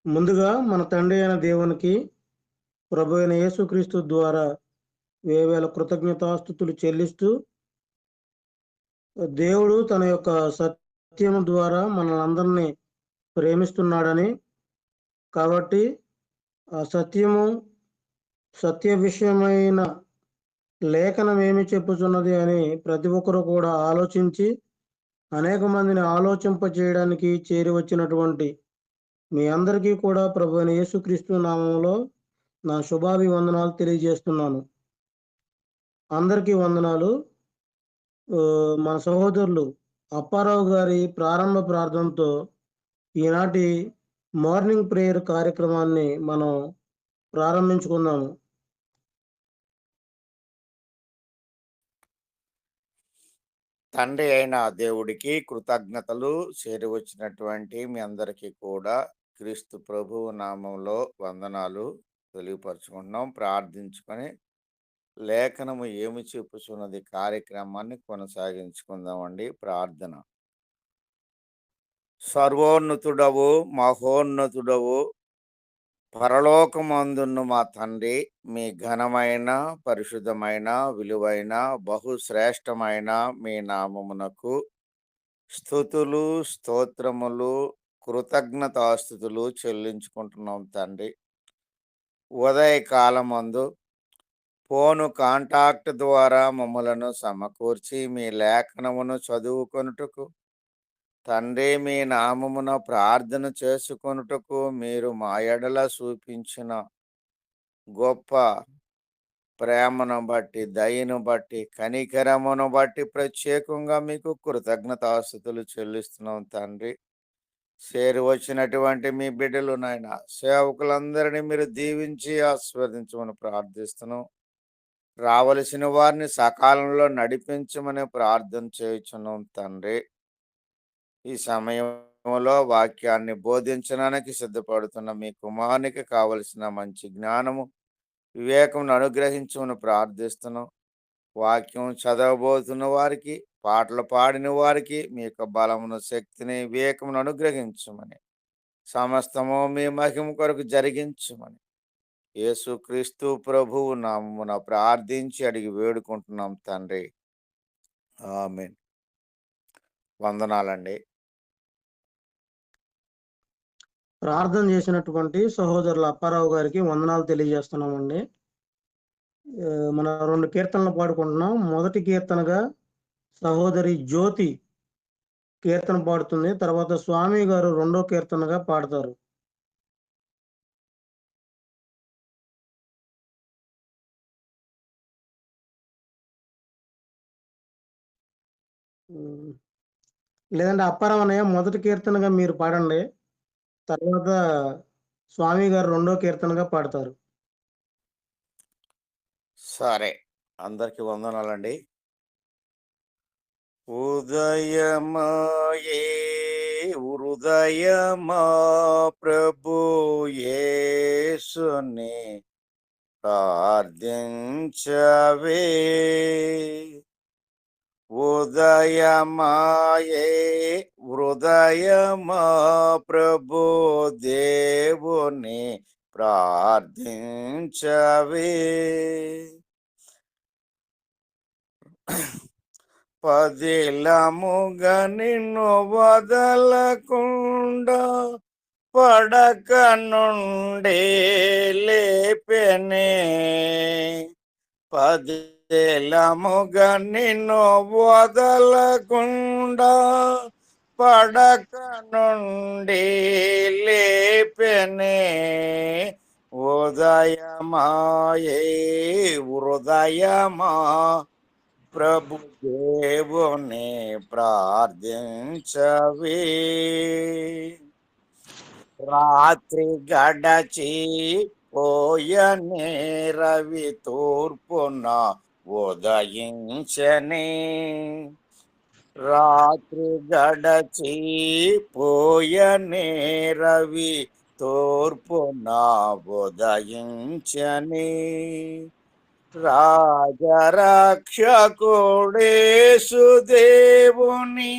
ముందుగా మన తండ్రి అయిన దేవునికి, ప్రభు అయిన యేసుక్రీస్తు ద్వారా వేవేల కృతజ్ఞతాస్తుతులు చెల్లిస్తూ, దేవుడు తన యొక్క సత్యము ద్వారా మనల్ని ప్రేమిస్తున్నాడని, కాబట్టి ఆ సత్య విషయమైన లేఖనం ఏమి చెప్పుచున్నది అని ప్రతి ఒక్కరూ కూడా ఆలోచించి అనేక మందిని ఆలోచింపజేయడానికి చేరి వచ్చినటువంటి మీ అందరికీ కూడా ప్రభు అయిన యేసుక్రీస్తు నామములో నా శుభాభివందనాలు తెలియజేస్తున్నాను. అందరికీ వందనాలు. మన సహోదరులు అప్పారావు గారి ప్రారంభ ప్రార్థనతో ఈనాటి మార్నింగ్ ప్రేయర్ కార్యక్రమాన్ని మనం ప్రారంభించుకుందాము. తండ్రి అయిన దేవుడికి కృతజ్ఞతలు. చేరి వచ్చినటువంటి మీ అందరికీ కూడా క్రీస్తు ప్రభువు నామంలో వందనాలు తెలియపరచుకుంటున్నాం. ప్రార్థించుకొని లేఖనము ఏమి చెప్పుచున్నది కార్యక్రమాన్ని కొనసాగించుకుందామండి. ప్రార్థన. సర్వోన్నతుడవు, మహోన్నతుడవు, పరలోకమందున్న మా తండ్రి, మీ ఘనమైన, పరిశుద్ధమైన, విలువైన, బహుశ్రేష్టమైన మీ నామమునకు స్తుతులు, స్తోత్రములు, కృతజ్ఞతాస్తుతులు చెల్లించుకుంటున్నాం తండ్రి. ఉదయకాలమందు ఫోను కాంటాక్ట్ ద్వారా మమ్మలను సమకూర్చి మీ లేఖనమును చదువుకొనుటకు, తండ్రి మీ నామమున ప్రార్థన చేసుకొనుటకు మీరు మా ఎడల చూపించిన గొప్ప ప్రేమను బట్టి, దయను బట్టి, కనికరమును బట్టి ప్రత్యేకంగా మీకు కృతజ్ఞతాస్తుతులు చెల్లిస్తున్నాం తండ్రి. చేరి వచ్చినటువంటి మీ బిడ్డలు నాయన సేవకులందరినీ మీరు దీవించి ఆస్వాదించమని ప్రార్థిస్తున్నాం. రావలసిన వారిని సకాలంలో నడిపించమని ప్రార్థన చేయుచున్నాం తండ్రి. ఈ సమయంలో వాక్యాన్ని బోధించడానికి సిద్ధపడుతున్న మీ కుమారునికి కావలసిన మంచి జ్ఞానము, వివేకమును అనుగ్రహించమని ప్రార్థిస్తున్నాం. వాక్యం చదవబోతున్న వారికి, పాటలు పాడిన వారికి మీ యొక్క బలమును, శక్తిని, వివేకమును అనుగ్రహించమని, సమస్తము మీ మహిమ కొరకు జరిగించమని యేసుక్రీస్తు ప్రభువు నామమున ప్రార్థించి అడిగి వేడుకుంటున్నాం తండ్రి. ఆమేన్. వందనాలండి. ప్రార్థన చేసినటువంటి సహోదరుల అప్పారావు గారికి వందనాలు తెలియజేస్తున్నామండి. మన 2 కీర్తనలు పాడుకుంటున్నాం. మొదటి కీర్తనగా సహోదరి జ్యోతి కీర్తన పాడుతుంది. తర్వాత స్వామి గారు 2వ కీర్తనగా పాడతారు. లేదంటే అప్పారావు అన్నయ్య మొదటి కీర్తనగా మీరు పాడండి. తర్వాత స్వామి గారు 2వ కీర్తనగా పాడతారు. సరే, అందరికి వందనాలండి. ఉదయమాయే హృదయమా ప్రభు యేసుని ప్రార్థించవే. ఉదయమాయే హృదయమా ప్రభు దేవుని ప్రార్థించవే. పదిలముగా నిన్ను వదలకుండా పడక నుండి లేపెనే. పదిలముగా నిన్ను వదలకుండా పడక నుండి లేపెనే. ఉదయమాయే హృదయమా ప్రభు దేవుని ప్రార్థించవే. రాత్రి గడచి పోయనే రవి తూర్పున ఉదయించనే. రాత్రి గడచి పోయనే రవి తూర్పున ఉదయించనే. రాజరక్షకుడేసు దేవుని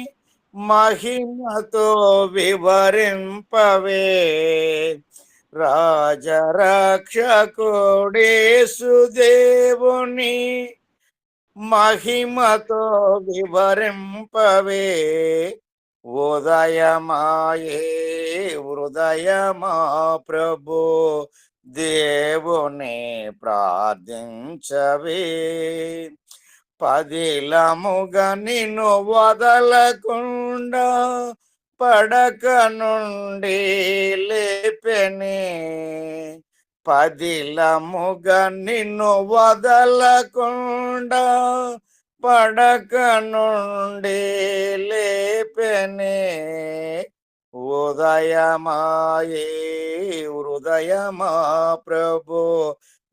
మహిమతో వివరింపవే రాజరక్షకుడేసుదేవుని మహిమతో వివరింపవే ఉదయమాయే హృదయమా ప్రభు దేవుని ప్రార్థించవే పదిలముగా నిన్ను వదలకుండా పడక నుండి లేపెనే పదిలముగా నిన్ను వదలకుండా పడక నుండి లేపెనే ఉదయమాయే హృదయమా ప్రభు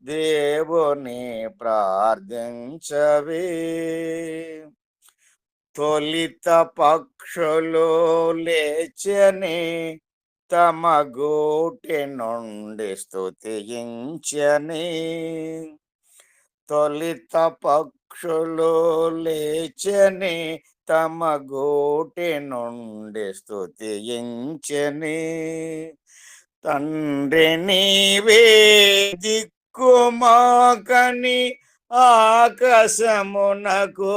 దేవుని ప్రార్థించవే తొలిత పక్షులు లేచని తమ గూటి నుండి స్తుతించని తొలిత పక్షులు లేచని తమ గూటి నుండి స్తుతించని తండ్రి నీవే దిక్కుమాకని ఆకాశమునకు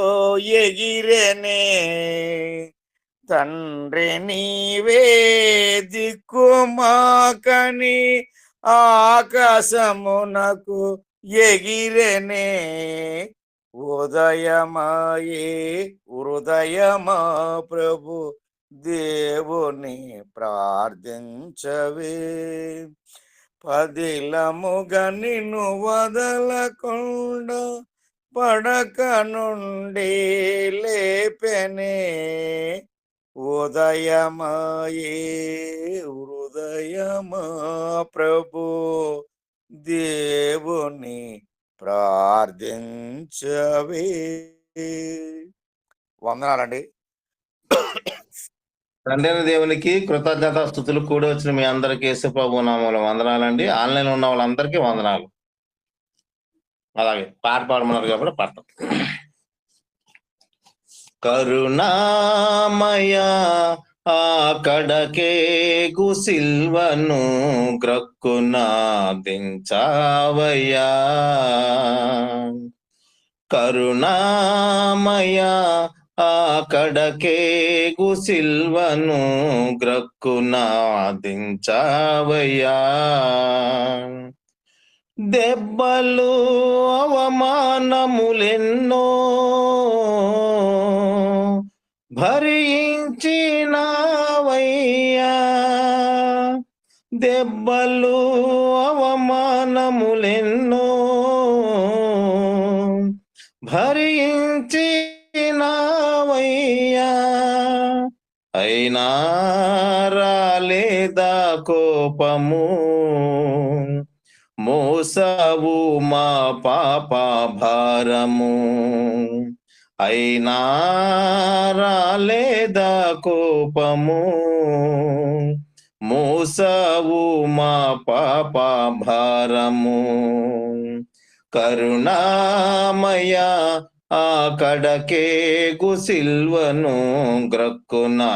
ఎగిరెనే తండ్రి నీవే దిక్కుమాకని ఆకాశమునకు ఎగిరెనే ఉదయమాయే హృదయమా ప్రభు దేవుని ప్రార్థించవే పదిలముగా నిన్ను వదలకుండా పడక నుండి లేపెనే ఉదయమాయే హృదయమా ప్రభు దేవుని ప్రార్థించవే వందనాలండి. తండ్రి దేవునికి కృతజ్ఞత స్థుతులు కూడి వచ్చిన మీ అందరికి యేసు ప్రభు నామములో వందనాలండి. ఆన్లైన్ ఉన్న వాళ్ళందరికీ వందనాలు. అలాగే పాట పాడమన్నారు కాబట్టి పాడతాం. కరుణామయ ఆ కడకే గుసిల్వను గ్రక్కునా దించావయ్యా కరుణామయ ఆ కడకే గుసిల్వను గ్రక్కునా దించావయ్యా దెబ్బలు అవమానములెన్నో భరించినావయ్యా దెబ్బలు అవమానములెన్నో భరించినావయ్యా అయినా రాలేదా కోపము మోసావు మా పాప భారము అయినా రాలేదా కోపము మోసావు మా పాప భారము కరుణామయ ఆ కడకే గుసిల్వను గ్రక్కునా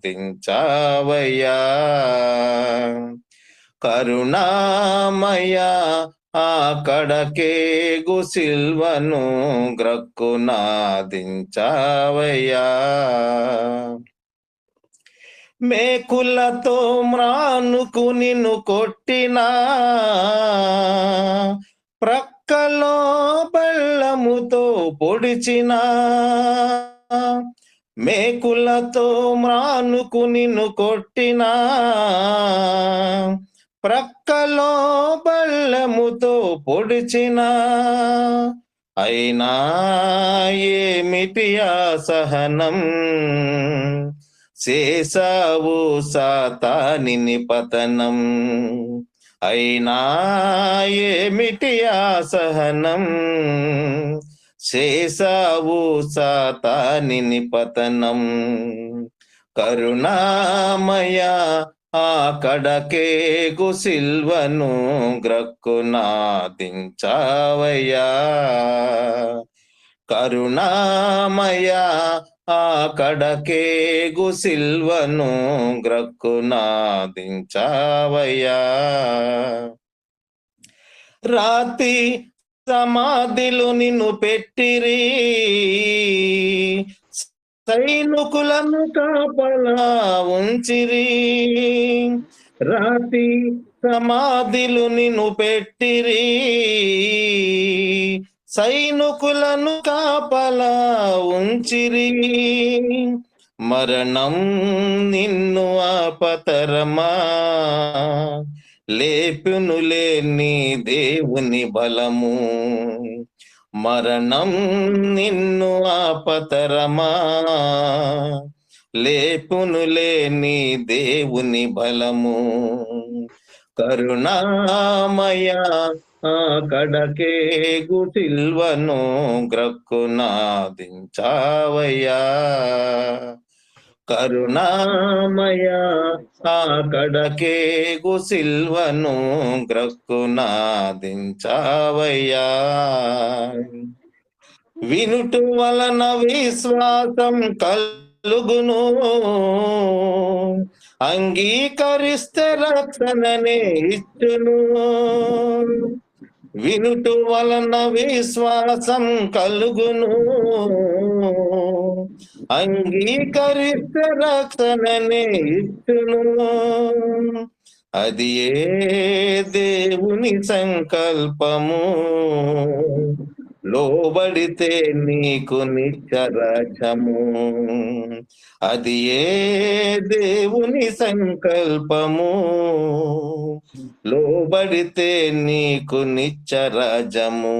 దించావయ్యా కరుణామయ ఆ కడకే గుసిల్వను గ్రక్కునా దించావయ్యా మేకులతో మ్రానుకు నిన్ను కొట్టినా ప్రక్కలో బెల్లముతో పొడిచినా మేకులతో మ్రానుకు నిన్ను కొట్టినా ప్రక్కలో బెల్లముతో పొడిచినా అయినా ఏమిటి ఆ సహనం చేసావు సాతానిని పతనం అయినా ఏమిటి ఆ సహనం చేసావు సాతానిని పతనం కరుణామయ ఆ కడకే గుసిల్వను గ్రక్కునా దించావయ్యా కరుణామయ ఆ కడకేగు సిల్వను గ్రక్కునాదించావయ్యా. రాతి సమాధిలో నిన్ను పెట్టిరి, సైనికులను కాపలా ఉంచిరి. రాతి సమాధిలో నిన్ను పెట్టిరి, సైనికులను కాపలా ఉంచిరి. మరణం నిన్ను ఆపతరమా, లేపునులే నీ దేవుని బలము. మరణం నిన్ను ఆపతరమా, లేపునులే నీ దేవుని బలము. కరుణామయ ఆ కడకేగు సిల్వను గ్రక్కునాదించావయ్యా. కరుణామయ ఆ కడకేగు సిల్వను గ్రక్కునాదించావయ్యా. వినుట వలన విశ్వాసం కలుగును, అంగీకరిస్తే రక్షణనే ఇచ్చును. వినుట వలన విశ్వాసం కలుగును, అంగీకరిస్తే రక్షణనే ఇచ్చును. అది ఏ దేవుని సంకల్పము, లోబడితే నీకు నిత్యరాజ్యము. అది ఏ దేవుని సంకల్పము, లోబడితే నీకు నిత్యరాజ్యము.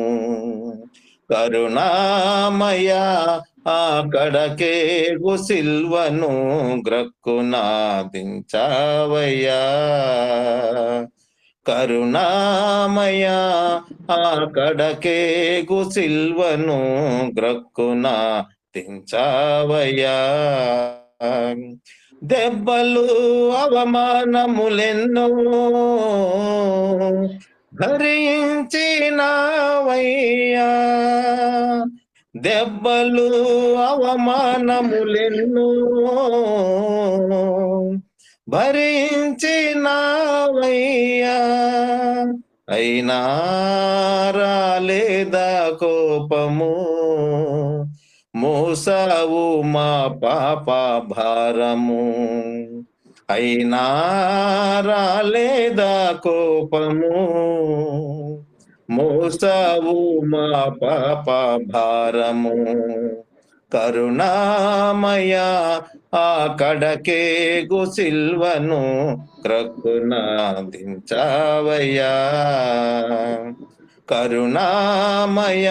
కరుణామయ ఆ కడకేగు సిల్వను గ్రక్కునాదించావయ్యా. కరుణామయ ఆ కడకేగు సిల్వను గ్రక్కునాదించావయ్యా. దెబ్బలు అవమానములెన్నో భరించినావయ్యా. దెబ్బలు అవమానములెన్నో భరించినావయ్యా. అయినా రాలేదా కోపము, మోసావు మా పాప భారము. అయినా రాలేదా కోపము, మోసావు మా పాప భారము. కరుణామయ ఆ కడకేగు సిల్వను గ్రక్కునాదించావయ్యా. కరుణామయ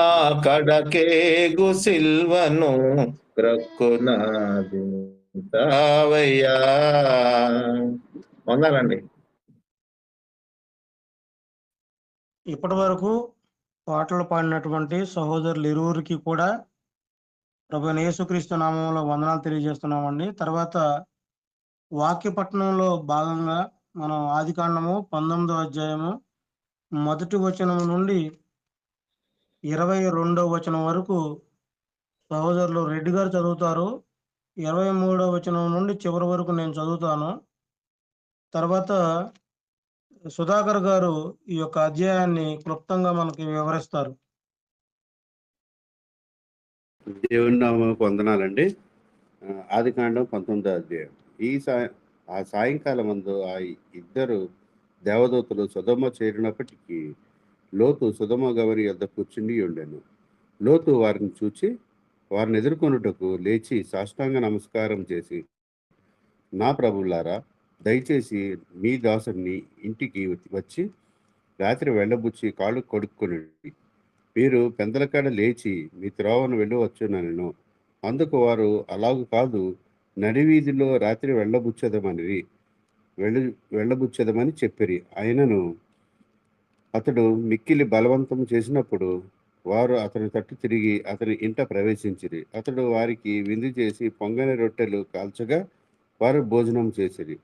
ఆ కడకేగు సిల్వను గ్రక్కునాదించావయ్యా. వందనండి. ఇప్పటి వరకు పాటలు పాడినటువంటి సహోదరులు ఇరువురికి కూడా ప్రభువైన యేసుక్రీస్తు నామంలో వందనాలు తెలియజేస్తున్నామండి. తర్వాత వాక్య పట్టణంలో భాగంగా మనం ఆదికాండము 19వ అధ్యాయము 1వ వచనం నుండి 22వ వచనం వరకు సహోదరులు రెడ్డి గారు చదువుతారు. 23వ వచనం నుండి చివరి వరకు నేను చదువుతాను. తర్వాత సుధాకర్ గారు ఈ యొక్క అధ్యాయాన్ని క్లుప్తంగా మనకి వివరిస్తారు. దేవుని నామమునకు వందనాలండి. ఆదికాండం 19వ అధ్యాయం. ఆ సాయంకాలం మందు ఆ ఇద్దరు దేవదూతలు సొదొమ చేరినప్పటికీ లోతు సొదొమ గవరి యొద్ద కూర్చుండి ఉండెను. లోతు వారిని చూచి వారిని ఎదుర్కొనుటకు లేచి సాష్టాంగ నమస్కారం చేసి, నా ప్రభువులారా, దయచేసి మీ దాసుని ఇంటికి వచ్చి రాత్రి వెళ్ళబుచ్చి కాళ్ళు కొడుక్కునండి. మీరు పెందలకాడ లేచి మీ త్రోవను వెళ్ళవచ్చునెను. అందుకు వారు, అలాగు కాదు, నడివీధిలో రాత్రి వెళ్ళబుచ్చదమని చెప్పిరి. అయినను అతడు మిక్కిలి బలవంతం చేసినప్పుడు వారు అతని తట్టు తిరిగి అతని ఇంట ప్రవేశించిరి. అతడు వారికి విందు చేసి పొంగని రొట్టెలు కాల్చగా వారు భోజనం చేసిరి.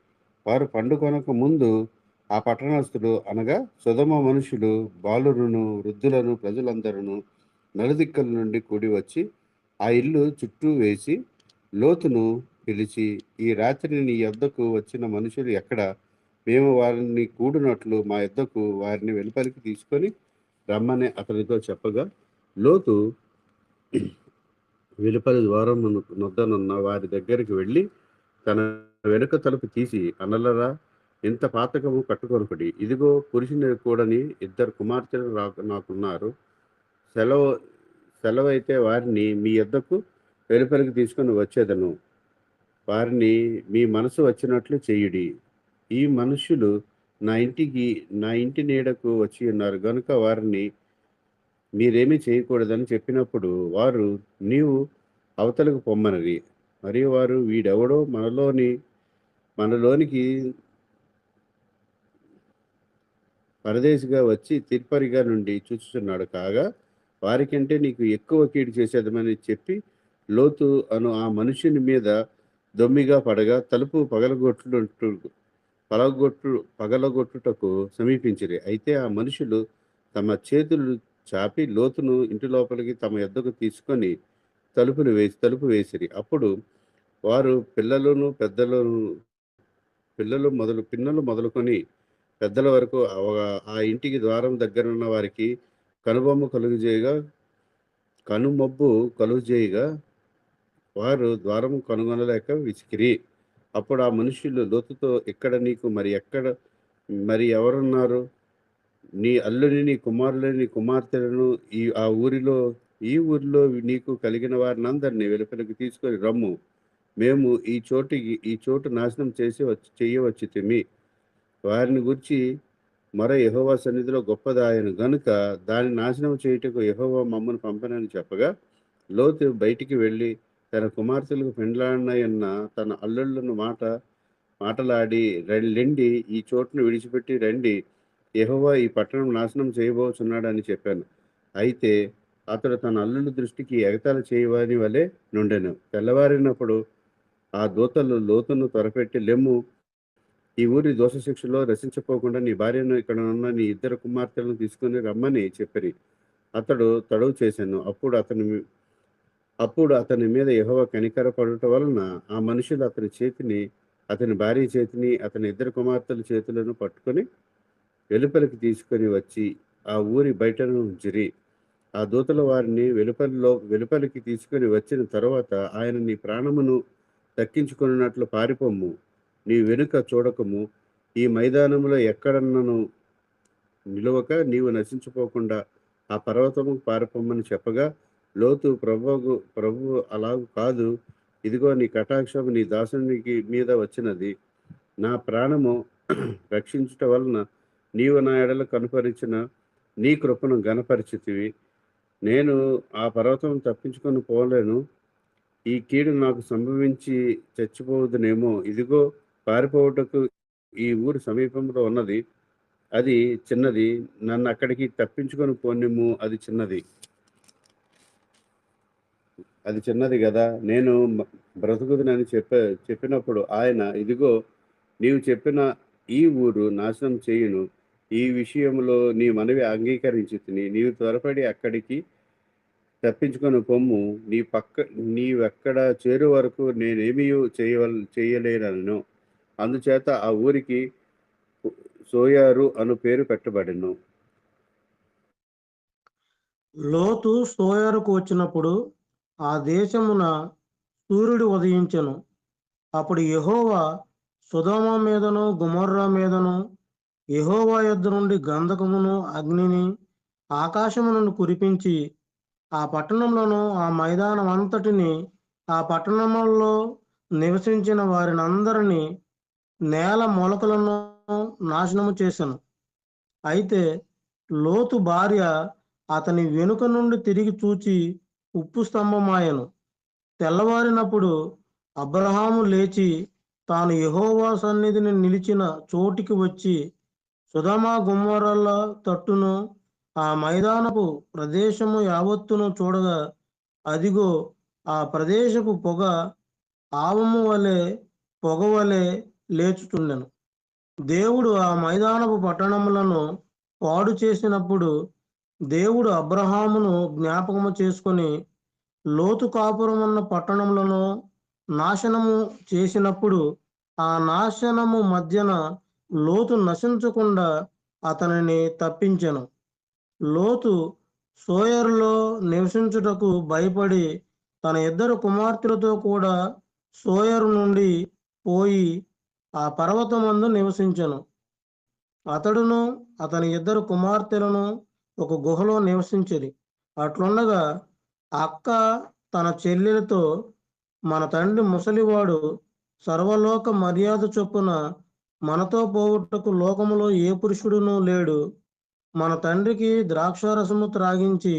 వారు పండుకొనక ముందు ఆ పట్టణస్థులు, అనగా సొదొమ మనుషులు, బాలురును, వృద్ధులను, ప్రజలందరూ నలుదిక్కల నుండి కూడి వచ్చి ఆ ఇల్లు చుట్టూ వేసి లోతును పిలిచి, ఈ రాత్రి నీ యొద్దకు వచ్చిన మనుషులు ఎక్కడ? మేము వారిని కూడినట్లు మా యొద్దకు వారిని వెలుపలికి తీసుకొని రమ్మని అతనితో చెప్పగా, లోతు వెలుపలి ద్వారం నొద్దనున్న వారి దగ్గరికి వెళ్ళి తన వెనుక తలుపు తీసి, అన్నలరా, ఇంత పాతకము కట్టుకొనకుడి. ఇదిగో పురుషుని కూడని 2 కుమార్తెలు నాకున్నారు. సెలవైతే వారిని మీ యొద్దకు వెలుపలికి తీసుకొని వచ్చేదను. వారిని మీ మనసు వచ్చినట్లు చేయుడి. ఈ మనుష్యులు నా ఇంటి నీడకు వచ్చి ఉన్నారు గనుక వారిని మీరేమీ చేయకూడదని చెప్పినప్పుడు వారు, నీవు అవతలకు పొమ్మనరి. మరియు వారు, వీడెవడో మనలోనికి పరదేశిగా వచ్చి తిర్పరిగా నుండి చూచుచున్నాడు కాగా, వారికంటే నీకు ఎక్కువ కీడు చేసేదమని చెప్పి లోతు అను ఆ మనుషుని మీద దొమ్మిగా పడగా తలుపు పగలగొట్టుటకు సమీపించిరి. అయితే ఆ మనుషులు తమ చేతులు చాపి లోతును ఇంటి లోపలికి తమ యొద్దకు తీసుకొని తలుపు వేసిరి. అప్పుడు వారు పిన్నలు మొదలుకొని పెద్దల వరకు ఆ ఇంటికి ద్వారం దగ్గరున్న వారికి కనుమబ్బు కలుగజేయగా వారు ద్వారము కనుగొనలేక విసికిరి. అప్పుడు ఆ మనుషులు లోతుతో, ఇక్కడ నీకు మరి ఎవరున్నారు? నీ అల్లుని, నీ కుమారులని, నీ కుమార్తెలను ఈ ఊరిలో నీకు కలిగిన వారినందరినీ వెలుపలికి తీసుకొని రమ్ము. మేము ఈ చోటు నాశనం చేయవచ్చితిమి. వారిని గురించి యెహోవా సన్నిధిలో గొప్పదాయను గనుక దాన్ని నాశనం చేయుటకు యెహోవా మమ్మను పంపనని చెప్పగా, లోతు బయటికి వెళ్ళి తన కుమార్తెలకు పెండ్లాడినయున్న తన అల్లుళ్ళను మాటలాడి, లెండి, ఈ చోటును విడిచిపెట్టి రండి, యెహోవా ఈ పట్టణం నాశనం చేయబోచున్నాడని చెప్పాను. అయితే అతడు తన అల్లుల దృష్టికి ఎగతాళి చేయవాని వలె నుండెను. తెల్లవారినప్పుడు ఆ దూతలు లోతును త్వరపెట్టి, లెమ్ము, ఈ ఊరి దోష శిక్షలో రసించిపోకుండా నీ భార్యను, ఇక్కడ ఉన్న నీ 2 కుమార్తెలను తీసుకుని రమ్మని చెప్పిరి. అతడు తడవు చేశాను. అప్పుడు అతని మీద యెహోవా కనికరపడుట వలన ఆ మనుషులు అతని భార్య చేతిని, అతని 2 కుమార్తెల చేతులను పట్టుకొని వెలుపలికి తీసుకొని వచ్చి ఆ ఊరి బయటను ఉంచిరి. ఆ దూతల వారిని వెలుపలికి తీసుకొని వచ్చిన తరువాత, ఆయన నీ ప్రాణమును దక్కించుకున్నట్లు పారిపోమ్ము, నీ వెనుక చూడకము, ఈ మైదానంలో ఎక్కడన్నను నిలువక నీవు నశించిపోకుండా ఆ పర్వతముకు పారిపోమ్మని చెప్పగా, లోతు, ప్రభువు అలాగు కాదు, ఇదిగో నీ కటాక్షము నీ దాసునికి మీద వచ్చినది. నా ప్రాణము రక్షించుట వలన నీవు నా ఎడల కనుపరిచిన నీ కృపను గణపరిచితివి. నేను ఆ పర్వతం తప్పించుకొని పోలేను. ఈ కీడు నాకు సంభవించి చచ్చిపోవదునేమో. ఇదిగో పారిపోవుటకు ఈ ఊరు సమీపంలో ఉన్నది, అది చిన్నది. నన్ను అక్కడికి తప్పించుకొని పోనిమ్ము, అది చిన్నది కదా, నేను బ్రతుకుదునని చెప్పినప్పుడు ఆయన, ఇదిగో నీవు చెప్పిన ఈ ఊరు నాశనం చేయును. ఈ విషయంలో నీ మనవి అంగీకరించి తిని, నీవు త్వరపడి అక్కడికి తప్పించుకొని పొమ్ము. నీవెక్కడ చేరు వరకు నేనేమీ చేయలేనను. అందుచేత ఆ ఊరికి సోయారు అను పేరు పెట్టబడెను. లోతు సోయరుకు వచ్చినప్పుడు ఆ దేశమున సూర్యుడు ఉదయించెను. అప్పుడు యెహోవా సొదొమ మీదను గొమొర్రా మీదను యెహోవా యొద్ద నుండి గంధకమును అగ్నిని ఆకాశము నుండి కురిపించి ఆ పట్టణంలోను ఆ మైదానం అంతటిని, ఆ పట్టణములలో నివసించిన వారినందరినీ, నేల మొలకలను నాశనము చేసెను. అయితే లోతు భార్య అతని వెనుక నుండి తిరిగి చూచి ఉప్పు స్తంభమాయెను. తెల్లవారినప్పుడు అబ్రహాము లేచి తాను యెహోవా సన్నిధిని నిలిచిన చోటికి వచ్చి సొదొమ గొమొర్రాల తట్టును ఆ మైదానపు ప్రదేశము యావత్తును చూడగా, అదిగో ఆ ప్రదేశపు పొగ ఆవము వలె పొగవలె లేచుచుండెను. దేవుడు ఆ మైదానపు పట్టణములను పాడు చేసినప్పుడు దేవుడు అబ్రహామును జ్ఞాపకము చేసుకొని లోతు కాపురమున్న పట్టణములను నాశనము చేసినప్పుడు ఆ నాశనము మధ్యన లోతు నశించకుండా అతనిని తప్పించెను. లోతు సోయరులో నివసించుటకు భయపడి తన 2 కుమార్తెలతో కూడా సోయరు నుండి పోయి ఆ పర్వతమందు నివసించెను. అతడును అతని 2 కుమార్తెలను ఒక గుహలో నివసించిరి. అట్లుండగా అక్క తన చెల్లెలతో, మన తండ్రి ముసలివాడు, సర్వలోక మర్యాద చొప్పున మనతో పోవుటకు లోకములో ఏ పురుషుడునూ లేడు. మన తండ్రికి ద్రాక్షారసము త్రాగించి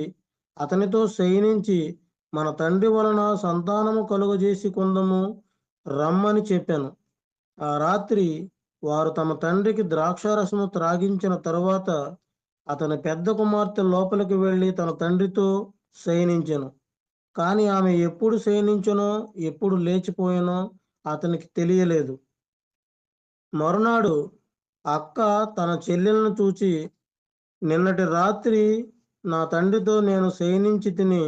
అతనితో శయనించి మన తండ్రి వలన సంతానము కలుగజేసి కొందము రమ్మని చెప్పాను. ఆ రాత్రి వారు తమ తండ్రికి ద్రాక్షారసము త్రాగించిన తరువాత అతని పెద్ద కుమార్తె లోపలికి వెళ్ళి తన తండ్రితో శయనించెను. కానీ ఆమె ఎప్పుడు శయనించెనో ఎప్పుడు లేచిపోయెనో అతనికి తెలియలేదు. మరునాడు అక్క తన చెల్లెలను చూచి, నిన్నటి రాత్రి నా తండ్రితో నేను శయనించి తిని,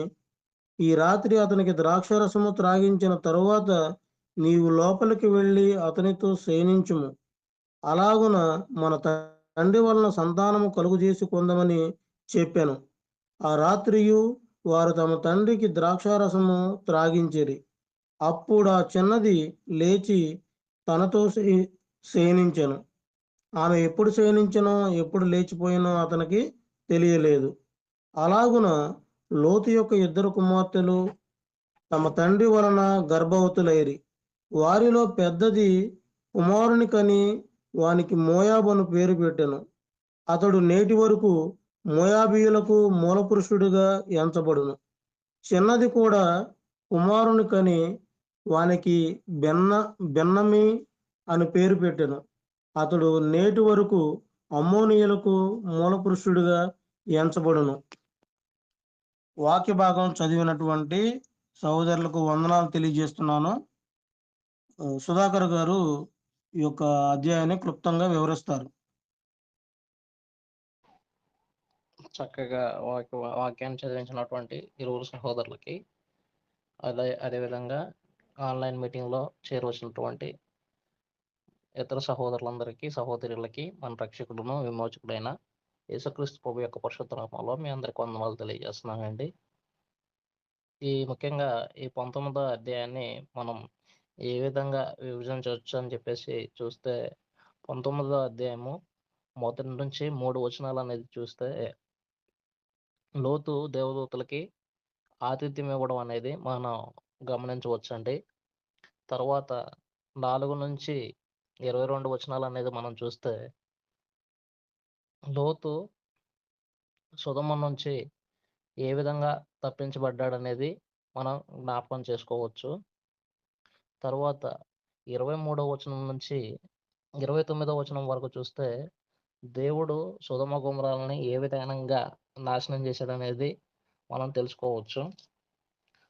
ఈ రాత్రి అతనికి ద్రాక్షారసము త్రాగించిన తరువాత నీవు లోపలికి వెళ్ళి అతనితో శయనించుము. అలాగున మన తండ్రి వలన సంతానము కలుగజేసి కొందమని చెప్పాను. ఆ రాత్రియు వారు తమ తండ్రికి ద్రాక్షారసము త్రాగించిరి. అప్పుడు ఆ చిన్నది లేచి తనతో శయనించెను. ఆమె ఎప్పుడు శయనించెనో ఎప్పుడు లేచిపోయినో అతనికి తెలియలేదు. అలాగున లోతు యొక్క 2 కుమార్తెలు తమ తండ్రి వలన గర్భవతులైరి. వారిలో పెద్దది కుమారుని కని వానికి మోయాబు అని పేరు పెట్టెను. అతడు నేటి వరకు మోయాబీయులకు మూలపురుషుడిగా ఎంచబడును. చిన్నది కూడా కుమారుని కని వానికి బెన్నమి అని పేరు పెట్టెను. అతడు నేటి వరకు అమ్మోనీయులకు మూలపురుషుడిగా ఎంచబడును. వాక్య భాగం చదివినటువంటి సహోదరులకు వందనాలు తెలియజేస్తున్నాను. సుధాకర్ గారు ఈ యొక్క అధ్యాయాన్ని క్లుప్తంగా వివరిస్తారు. చక్కగా వాక్యాన్ని చదివించినటువంటి ఇరువురు సహోదరులకి, అదేవిధంగా ఆన్లైన్ మీటింగ్లో చేరవలసినటువంటి ఇతర సహోదరులందరికీ, సహోదరులకి మన రక్షకుడును విమోచకుడైన యేసుక్రీస్తు ప్రభు యొక్క పరిశుద్ధ నామములో మీ అందరికి వందనాలు తెలియజేస్తున్నానండి. ముఖ్యంగా ఈ 19వ అధ్యాయాన్ని మనం ఏ విధంగా విభజించవచ్చు అని చెప్పేసి చూస్తే, 19వ అధ్యాయము 1 నుంచి 3 వచనాలు అనేది చూస్తే, లోతు దేవదూతలకి ఆతిథ్యం ఇవ్వడం అనేది మనం గమనించవచ్చండి. తర్వాత 4 నుంచి 22 వచనాలు అనేది మనం చూస్తే, లోతు సొదొమ నుంచి ఏ విధంగా తప్పించబడ్డాడనేది మనం జ్ఞాపకం చేసుకోవచ్చు. తర్వాత 23వ వచనం నుంచి 29వ వచనం వరకు చూస్తే, దేవుడు సొదొమ గొమొర్రాలని ఏ విధంగా నాశనం చేశాడనేది మనం తెలుసుకోవచ్చు.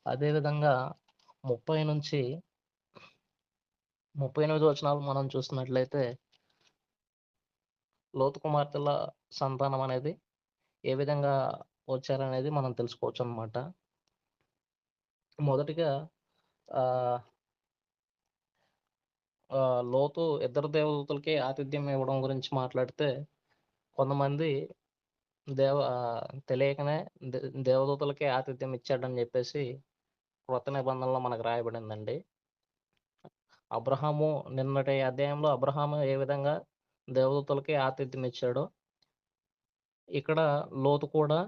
అదేవిధంగా 30 నుంచి 38 వచనాలు మనం చూసినట్లయితే, లోతు కుమార్తెల సంతానం అనేది ఏ విధంగా వచ్చారనేది మనం తెలుసుకోవచ్చు అన్నమాట. మొదటిగా లోతు 2 దేవదూతలకి ఆతిథ్యం ఇవ్వడం గురించి మాట్లాడితే, కొంతమంది తెలియకనే దేవదూతలకే ఆతిథ్యం ఇచ్చాడని చెప్పేసి క్రొత్త నిబంధనలో మనకు రాయబడిందండి. నిన్నటి అధ్యాయంలో అబ్రహాము ఏ విధంగా దేవదూతలకి ఆతిథ్యం ఇచ్చాడో, ఇక్కడ లోతు కూడా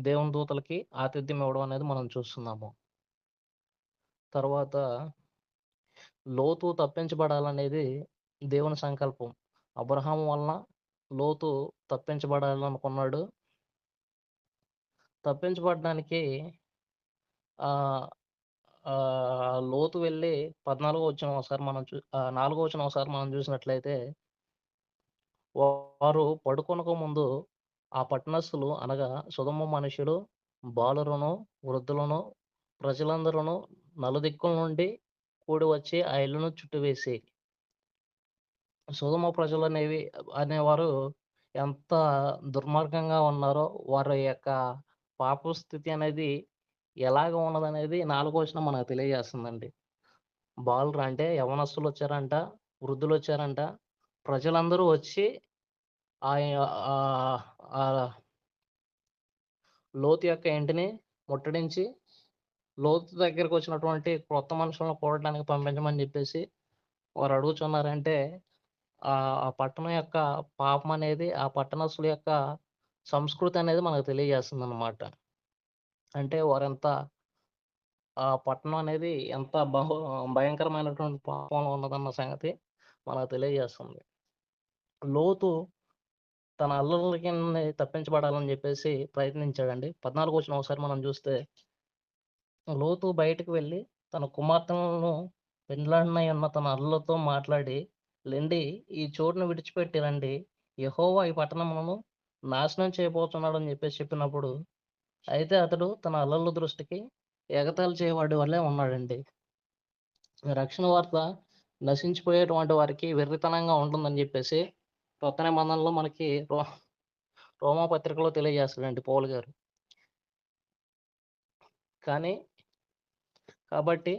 దేవుని దూతలకి ఆతిథ్యం ఇవ్వడం అనేది మనం చూస్తున్నాము. తర్వాత లోతు తప్పించబడాలనేది దేవుని సంకల్పం. అబ్రహాము వలన లోతు తప్పించబడాలనుకున్నాడు. తప్పించబడడానికి లోతు వెళ్ళి 14వ వచనం ఒకసారి మనం 4వ వచనం ఒకసారి మనం చూసినట్లయితే, వారు పడుకొనక ముందు ఆ పట్టణస్థులు అనగా సొదొమ మనుషులు, బాలులను, వృద్ధులను, ప్రజలందరూ నలుదిక్కుల నుండి కూడి వచ్చి ఆ ఇల్లును చుట్టువేసి, సొదొమ ప్రజలు అనేవారు ఎంత దుర్మార్గంగా ఉన్నారో, వారి యొక్క పాప స్థితి అనేది ఎలాగ ఉన్నదనేది 4వ వచనం మనకు తెలియజేస్తుందండి. బాలురు అంటే యవ్వనస్తులొచ్చారంట, వృద్ధులొచ్చారంట. ప్రజలందరూ వచ్చి ఆయ ఆహ్, ఆహ్, లోతు యొక్క ఇంటిని ముట్టడించి, లోతు దగ్గరకొచ్చినటువంటి క్రొత్త మనుషులను కూడడానికి పంపించమని జెప్పేసి వారు అడుగుచున్నారంటే, ఆ పట్టణం యొక్క పాపమనేది, ఆ పట్టణస్తుల యొక్క సంస్కృతనేది మనకు తెలియజేస్తుందనమాట. అంటే వారెంత ఆ పట్టణం అనేది ఎంత భయంకరమైనటువంటి పాపంలో ఉన్నదన్న సంగతి మనకు తెలియజేస్తుంది. లోతు తన అల్లులకి నుండి తప్పించబడాలని జెప్పేసి ప్రయత్నించాడండి. 14వ వచనం ఒకసారి మనం జూస్తే, లోతు బయటకు వెళ్లి తన కుమార్తెలను పెండ్లాడినయున్న తన అల్లులతో మాట్లాడి, లెండి ఈ చోటును విడిచిపెట్టి రండి. యెహోవా ఈ పట్టణమును నాశనం చేయబోతున్నాడని జెప్పేసి చెప్పినప్పుడు, అయితే అతడు తన అల్లుల దృష్టికి ఎగతాళి చేయవాడి వల్లే ఉన్నాడండి. రక్షణ వార్త నశించిపోయేటువంటి వారికి వెర్రితనంగా ఉంటుందని జెప్పేసి కొత్త నిబంధనలో మనకి రోమా పత్రికలో తెలియజేస్తాడండి పౌలు గారు. కాబట్టి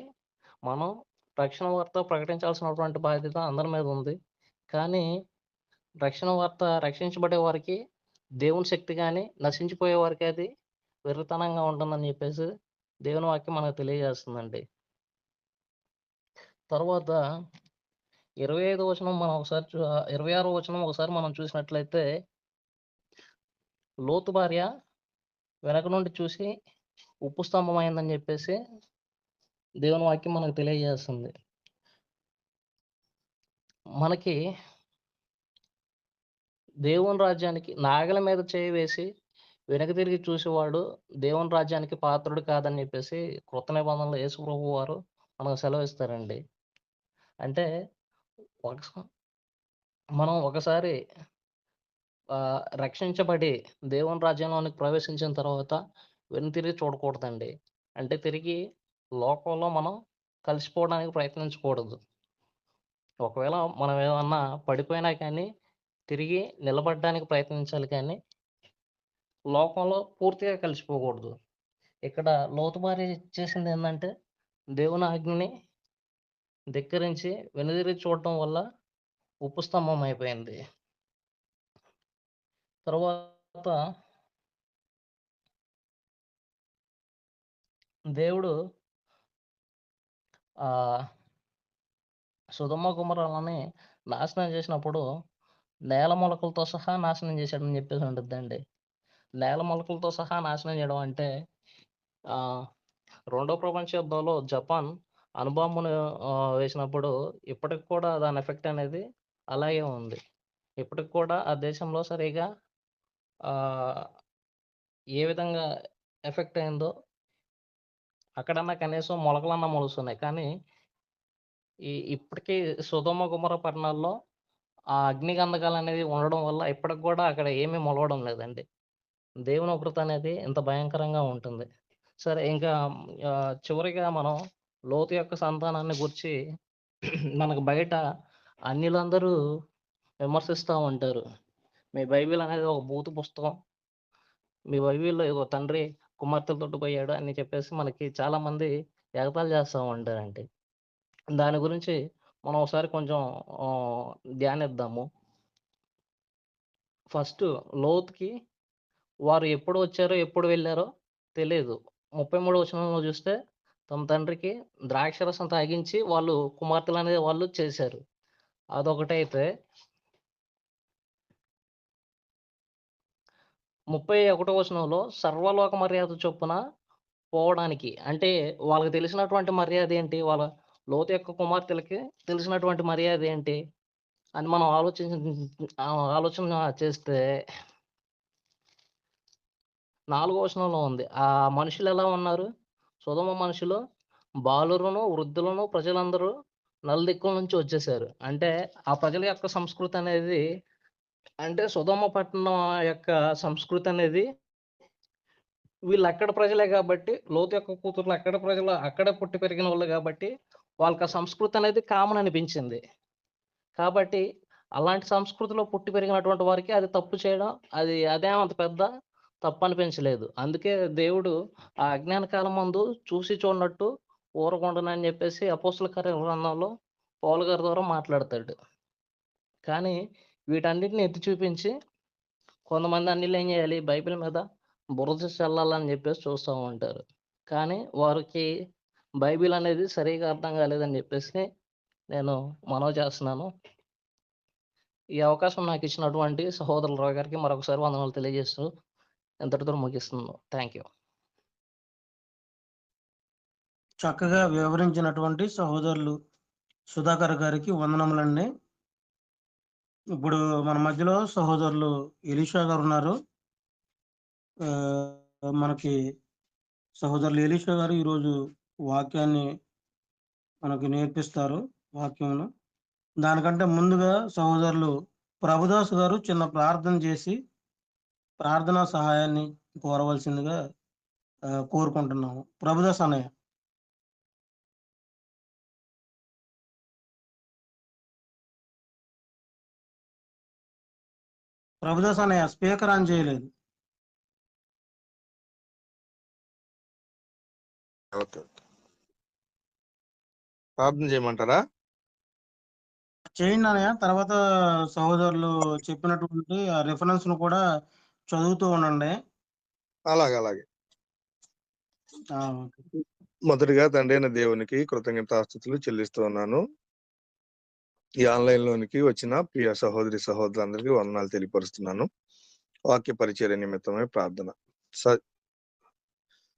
మనం రక్షణ వార్త ప్రకటించాల్సినటువంటి బాధ్యత అందరి మీద ఉంది. కానీ రక్షణ వార్త రక్షించబడే వారికి దేవుని శక్తి గాని, నశించిపోయే వారికి అది వెర్రితనంగా ఉంటుందని జెప్పేసి దేవుని వాక్యం మనకు తెలియజేస్తుందండి. తర్వాత 25వ వచనం మనం ఒకసారి 26వ వచనం ఒకసారి మనం చూసినట్లయితే, లోతు భార్య వెనక నుండి చూసి ఉప్పు స్తంభం అయిందని జెప్పేసి దేవుని వాక్యం మనకు తెలియజేస్తుంది. మనకి దేవుని రాజ్యానికి నాగలి మీద చేయి వేసి వెనక్కి తిరిగి చూసేవాడు దేవుని రాజ్యానికి పాత్రుడు కాదని జెప్పేసి క్రొత్త నిబంధనలో యేసు ప్రభువు వారు మనకు సెలవిస్తారండి. అంటే మనం ఒకసారి రక్షించబడి దేవుని రాజ్యంలోనికి ప్రవేశించిన తర్వాత వెనుతిరిగి చూడకూడదండి. అంటే తిరిగి లోకంలో మనం కలిసిపోవడానికి ప్రయత్నించకూడదు. ఒకవేళ మనం ఏమన్నా పడిపోయినా కానీ తిరిగి నిలబడడానికి ప్రయత్నించాలి కానీ, లోకంలో పూర్తిగా కలిసిపోకూడదు. ఇక్కడ లోతు భార్య చేసిందేందంటే, దేవుని ఆజ్ఞని ధిక్కరించి వెనుదిరిగి చూడటం వల్ల ఉప్పు స్తంభం అయిపోయింది. తరువాత దేవుడు సొదొమ గొమొర్రాలని నాశనం చేసినప్పుడు నేల మొలకలతో సహా నాశనం చేశాడని చెప్పేసి ఉంటుందండి. నేల మొలకలతో సహా నాశనం చేయడం అంటే రెండో ప్రపంచ యుద్ధంలో జపాన్ అణుబాంబును వేసినప్పుడు ఇప్పటికి కూడా దాని ఎఫెక్ట్ అనేది అలాగే ఉంది. ఇప్పటికి కూడా ఆ దేశంలో సరిగా ఏ విధంగా ఎఫెక్ట్ అయిందో అక్కడన్నా కనీసం మొలకలన్నా మొలుస్తున్నాయి. కానీ ఇప్పటికీ సొదొమ గొమొర్రా పట్టణాల్లో ఆ అగ్నిగంధకాలు అనేది ఉండడం వల్ల ఇప్పటికి కూడా అక్కడ ఏమీ మొలవడం లేదండి. దేవుని ఉగ్రత అనేది ఇంత భయంకరంగా ఉంటుంది. సరే, ఇంకా చివరిగా మనం లోతు యొక్క సంతానాన్ని గురించి మనకు బయట అన్యులందరూ విమర్శిస్తూ ఉంటారు. మీ బైబిల్ అనేది ఒక బూతు పుస్తకం. మీ బైబిల్‌లో ఇగో తండ్రి కుమార్తెలతోటి పోయాడు అని చెప్పేసి మనకి చాలామంది ఎగతాళి చేస్తూ ఉంటారండి. దాని గురించి మనం ఒకసారి కొంచెం ధ్యానిద్దాము. ఫస్ట్ లోతుకి వారు ఎప్పుడు వచ్చారో, ఎప్పుడు వెళ్ళారో తెలీదు. 33వ వచనంలో చూస్తే తమ తండ్రికి ద్రాక్షరసం తాగించి వాళ్ళు కుమార్తెలనేది వాళ్ళు చేశారు. అదొకటైతే 31వ వచనంలో సర్వలోక మర్యాద చొప్పున పోవడానికి, అంటే వాళ్ళకి తెలిసినటువంటి మర్యాద ఏంటి? వాళ్ళ లోతు యొక్క కుమార్తెలకి తెలిసినటువంటి మర్యాద ఏంటి అని మనం ఆలోచన చేస్తే 4వ వచనంలో ఉంది. ఆ మనుషులు ఎలా ఉన్నారు? సొదొమ మనుషులు బాలురును, వృద్ధులను, ప్రజలందరూ నలుదిక్కుల నుంచి వచ్చేసారు. అంటే ఆ ప్రజల యొక్క సంస్కృతి అనేది, అంటే సొదొమ పట్టణం యొక్క సంస్కృతి అనేది వీళ్ళు అక్కడ ప్రజలే కాబట్టి, లోతు యొక్క కూతుర్లు అక్కడ ప్రజలు, అక్కడే పుట్టి పెరిగిన వాళ్ళు కాబట్టి వాళ్ళకి ఆ సంస్కృతి అనేది కామన్ అనిపించింది. కాబట్టి అలాంటి సంస్కృతిలో పుట్టి పెరిగినటువంటి వారికి అది తప్పు చేయడం, అదేమంత పెద్ద తప్పనిపించలేదు. అందుకే దేవుడు ఆ అజ్ఞాన కాలమందు చూసి చూడనట్టు ఊరకుండనని చెప్పేసి అపోస్తల కార్యాల గ్రంథంలో పౌలు గారి ద్వారా మాట్లాడతాడు. కానీ వీటన్నిటిని ఎత్తి చూపించి కొంతమంది అన్యులు ఏం చేయాలి, బైబిల్ మీద బురద చల్లాలని చెప్పేసి చూస్తూ ఉంటారు. కానీ వారికి బైబిల్ అనేది సరిగ్గా అర్థం కాలేదని చెప్పేసి నేను మనవి చేస్తున్నాను. ఈ అవకాశం నాకు ఇచ్చినటువంటి సహోదరుల రావు గారికి మరొకసారి వందనాలు తెలియజేస్తూ ఇంతటితో ముగిస్తున్నాను. Thank you. చక్కగా వివరించినటువంటి సహోదరులు సుధాకర్ గారికి వందనములండి. ఇప్పుడు మన మధ్యలో సహోదరులు ఎలీషా గారు ఉన్నారు. మనకి సహోదరులు ఎలీషా గారు ఈరోజు వాక్యాన్ని మనకి నేర్పిస్తారు. వాక్యమును దానికంటే ముందుగా సహోదరులు ప్రభుదాస్ గారు చిన్న ప్రార్థన చేసి ప్రార్థనా సహాయాన్ని కోరవలసిందిగా కోరుకుంటున్నాము. ప్రభుదాస్ అన్నయ్య. ప్రభుదాస్ అన్నయ్య స్పీకర్ ఆన్ చేయలేదు. ఓకే, ప్రార్థన చేయమంటారా? చేయండి అన్నయ్య. తర్వాత సహోదరులు చెప్పినటువంటి ఆ రిఫరెన్స్ ను కూడా చదువుతూ ఉండండి. అలాగే. మొదటిగా తండ్రి అయిన దేవునికి కృతజ్ఞతాస్తుతులు చెల్లిస్తూ ఉన్నాను. ఈ ఆన్లైన్ లోనికి వచ్చిన ప్రియ సహోదరి సహోదరులందరికీ వందనాలు తెలియపరుస్తున్నాను. వాక్య పరిచర్య నిమిత్తమే ప్రార్థన.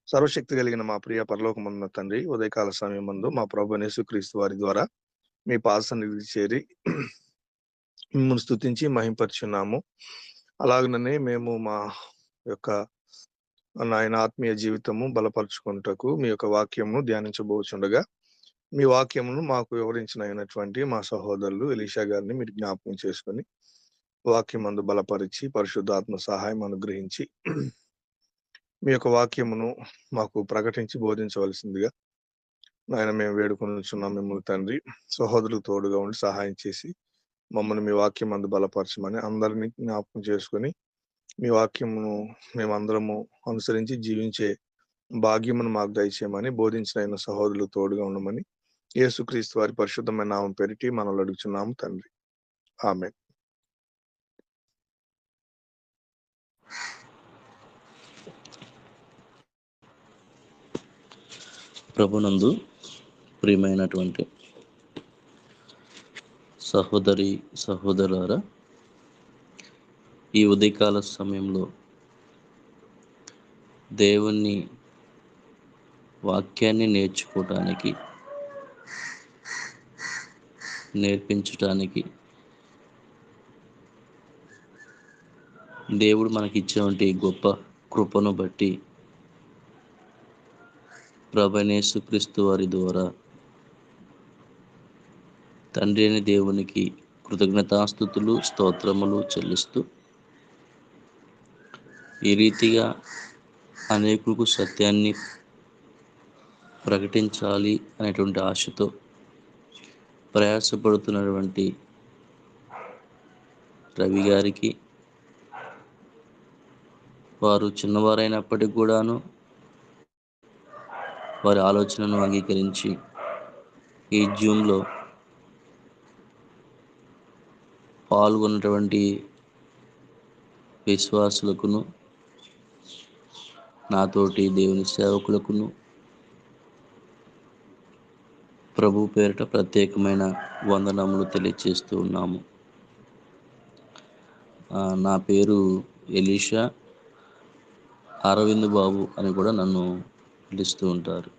సర్వశక్తి కలిగిన మా ప్రియ పరలోకమందున్న తండ్రి, ఉదయకాల సమయం మందు మా ప్రభువైన యేసుక్రీస్తు వారి ద్వారా మీ పాద సన్నిధికి చేరి మిమ్మల్ని స్తుతించి మహింపరుచున్నాము. అలాగనే మేము మా యొక్క నాయన ఆత్మీయ జీవితము బలపరుచుకుంటకు మీ యొక్క వాక్యమును ధ్యానించబోచుండగా మీ వాక్యమును మాకు వివరించినటువంటి మా సహోదరులు ఎలీషా గారిని మీరు జ్ఞాపకం చేసుకొని వాక్యమందు బలపరిచి పరిశుద్ధాత్మ సహాయం అనుగ్రహించి మీ యొక్క వాక్యమును మాకు ప్రకటించి బోధించవలసిందిగా నాయన మేము వేడుకొనుచున్నాం మిమ్మల్ని తండ్రి. సహోదరులకు తోడుగా ఉండి సహాయం చేసి మమ్మల్ని మీ వాక్యమందు బలపరచమని అందరినీ జ్ఞాపకం చేసుకొని మీ వాక్యమును మేమందరము అనుసరించి జీవించే భాగ్యమును మాకు దయచేయమని బోధించిన సహోదరులు తోడుగా ఉండమని యేసుక్రీస్తు వారి పరిశుద్ధమైన నామం పెరిటి మనల్ని అడుగుచున్నాము తండ్రి. ఆమేన్. ప్రభునందు ప్రియమైనటువంటి సహోదరి సహోదరులారా, ఈ ఉదయకాల సమయంలో దేవుని వాక్యాన్ని నేర్పించటానికి దేవుడు మనకిచ్చేటువంటి గొప్ప కృపను బట్టి ప్రభువైన యేసుక్రీస్తు వారి ద్వారా తండ్రి అయిన దేవునికి కృతజ్ఞతాస్తుతులు స్తోత్రములు చెల్లిస్తూ ఈ రీతిగా అనేకులకు సత్యాన్ని ప్రకటించాలి అనేటువంటి ఆశతో ప్రయాసపడుతున్నటువంటి రవి గారికి, వారు చిన్నవారైనప్పటికీ కూడాను వారి ఆలోచనను అంగీకరించి ఈ జూమ్లో పాల్గొన్నటువంటి విశ్వాసులకును నాతోటి దేవుని సేవకులకును ప్రభు పేరిట ప్రత్యేకమైన వందనములు తెలియజేస్తూ ఉన్నాము. నా పేరు ఎలీషా, అరవింద్ బాబు అని కూడా నన్ను పిలుస్తూ ఉంటారు.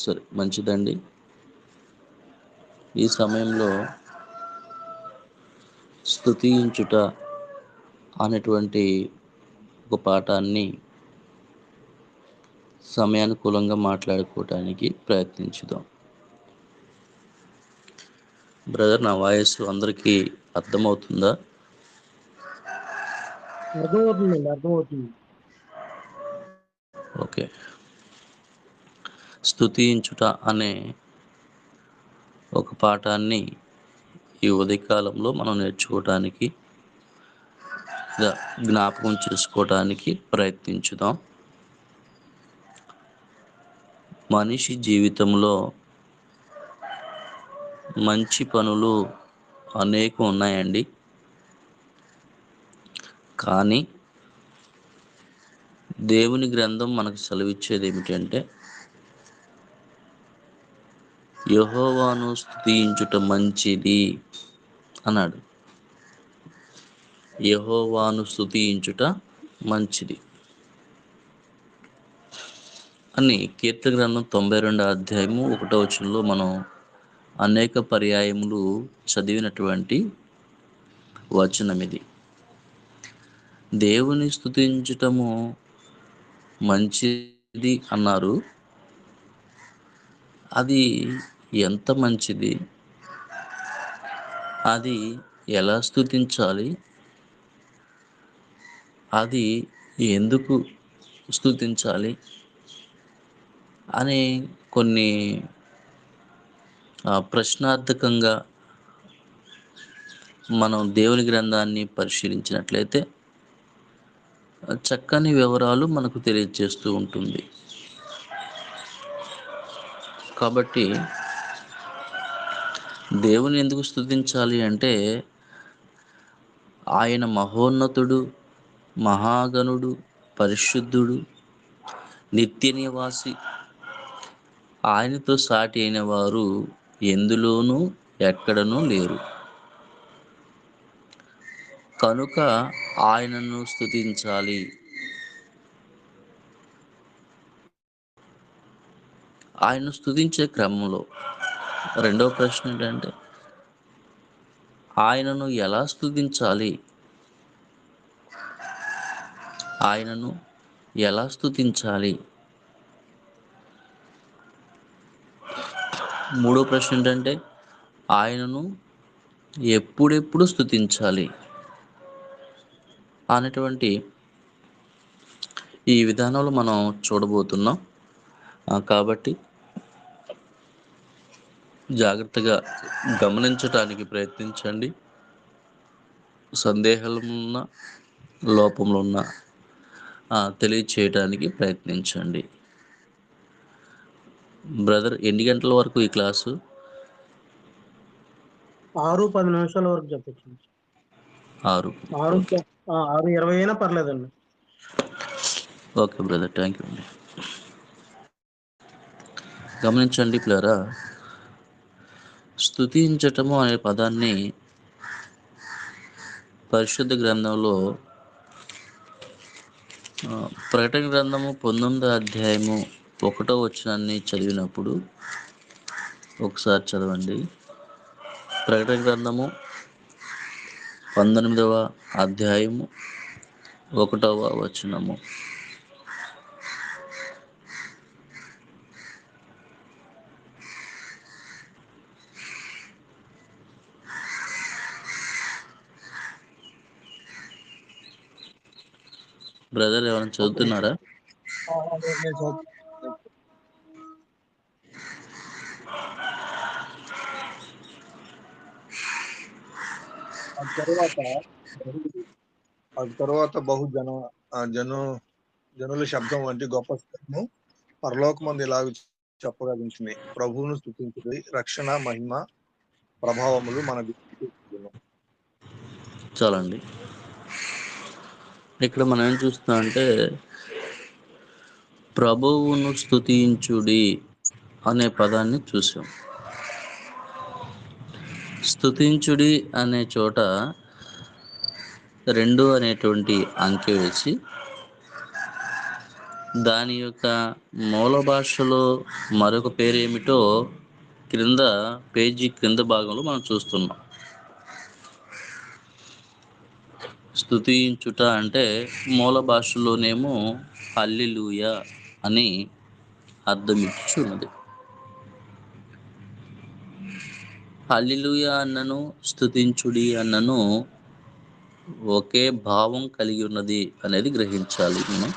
సరే, మంచిదండి. ఈ సమయంలో స్తుతించుట అనేటువంటి ఒక పాఠాన్ని సమయానుకూలంగా మాట్లాడుకోవటానికి ప్రయత్నించుదాం. బ్రదర్, నా వాయిస్ అందరికీ అర్థమవుతుందా? అర్థమవుతుంది. ఓకే. స్తుతించుట అనే ఒక పాఠాన్ని ఈ ఉదయకాలంలో మనం నేర్చుకోవటానికి జ్ఞాపకం చేసుకోవడానికి ప్రయత్నించుదాం. మనిషి జీవితంలో మంచి పనులు అనేకం ఉన్నాయండి. కానీ దేవుని గ్రంథం మనకు సెలవిచ్చేది ఏమిటంటే, యెహోవాను స్తుతించుట మంచిది అన్నాడు. యెహోవాను స్తుతించుట మంచిది అని కీర్తన గ్రంథం 92 అధ్యాయము 1వ వచనంలో మనం అనేక పర్యాయములు చదివినటువంటి వచనం ఇది. దేవుని స్తుతించటము మంచిది అన్నారు. అది ఎంత మంచిది? అది ఎలా స్తుతించాలి? అది ఎందుకు స్తుతించాలి అని కొన్ని ప్రశ్నార్థకంగా మనం దేవుని గ్రంథాన్ని పరిశీలించినట్లయితే చక్కని వివరాలు మనకు తెలియజేస్తూ ఉంటుంది. కాబట్టి దేవుని ఎందుకు స్తుతించాలి అంటే, ఆయన మహోన్నతుడు, మహాగణుడు, పరిశుద్ధుడు, నిత్య నివాసి. ఆయనతో సాటి అయిన వారు ఎందులోనూ ఎక్కడనూ లేరు. కనుక ఆయనను స్తుతించాలి. ఆయనను స్తుతించే క్రమంలో రెండవ ప్రశ్న ఏంటంటే, ఆయనను ఎలా స్తుతించాలి? ఆయనను ఎలా స్తుతించాలి? మూడో ప్రశ్న ఏంటంటే, ఆయనను ఎప్పుడెప్పుడు స్తుతించాలి అనేటువంటి ఈ విధానంలో మనం చూడబోతున్నాం. కాబట్టి జాగ్రత్తగా గమనించటానికి ప్రయత్నించండి. సందేహాలున్న, లోపంలో ఉన్న తెలియచేయడానికి ప్రయత్నించండి. బ్రదర్, ఎన్ని గంటల వరకు ఈ క్లాసు? 6-10 నిమిషాల వరకు చెప్పచ్చు. 6:20 అయినా పర్లేదండి. ఓకే బ్రదర్, థ్యాంక్ యూ అండి. గమనించండి ప్లేరా, స్తుతించటము అనే పదాన్ని పరిశుద్ధ గ్రంథంలో ప్రకటన గ్రంథము 19వ అధ్యాయము 1వ వచనాన్ని చదివినప్పుడు ఒకసారి చదవండి. ప్రకటన గ్రంథము 19వ అధ్యాయము 1వ వచనము. బ్రదర్, ఎవరైనా చదువుతున్నారా? తరువాత బహు జనుల శబ్దం వంటి గొప్ప శబ్దము పరలోకమందు ఇలాగ చెప్పగలిగించింది, ప్రభువును స్తుతించుడి, రక్షణ, మహిమ, ప్రభావములు మన చాలండి. ఇక్కడ మనం ఏం చూస్తున్నాం అంటే, ప్రభువును స్తుతించుడి అనే పదాన్ని చూసాం. స్తుతించుడి అనే చోట 2 అనేటువంటి అంకె వేసి దాని యొక్క మూల భాషలో మరొక పేరు ఏమిటో పేజీ క్రింద భాగంలో మనం చూస్తున్నాం. స్తుతించుట అంటే మూల భాషలోనేమో హల్లెలూయా అని అర్థం ఇచ్చున్నది. హల్లెలూయా అన్నను, స్తుతించుడి అన్నను ఒకే భావం కలిగి ఉన్నది అనేది గ్రహించాలి మనం.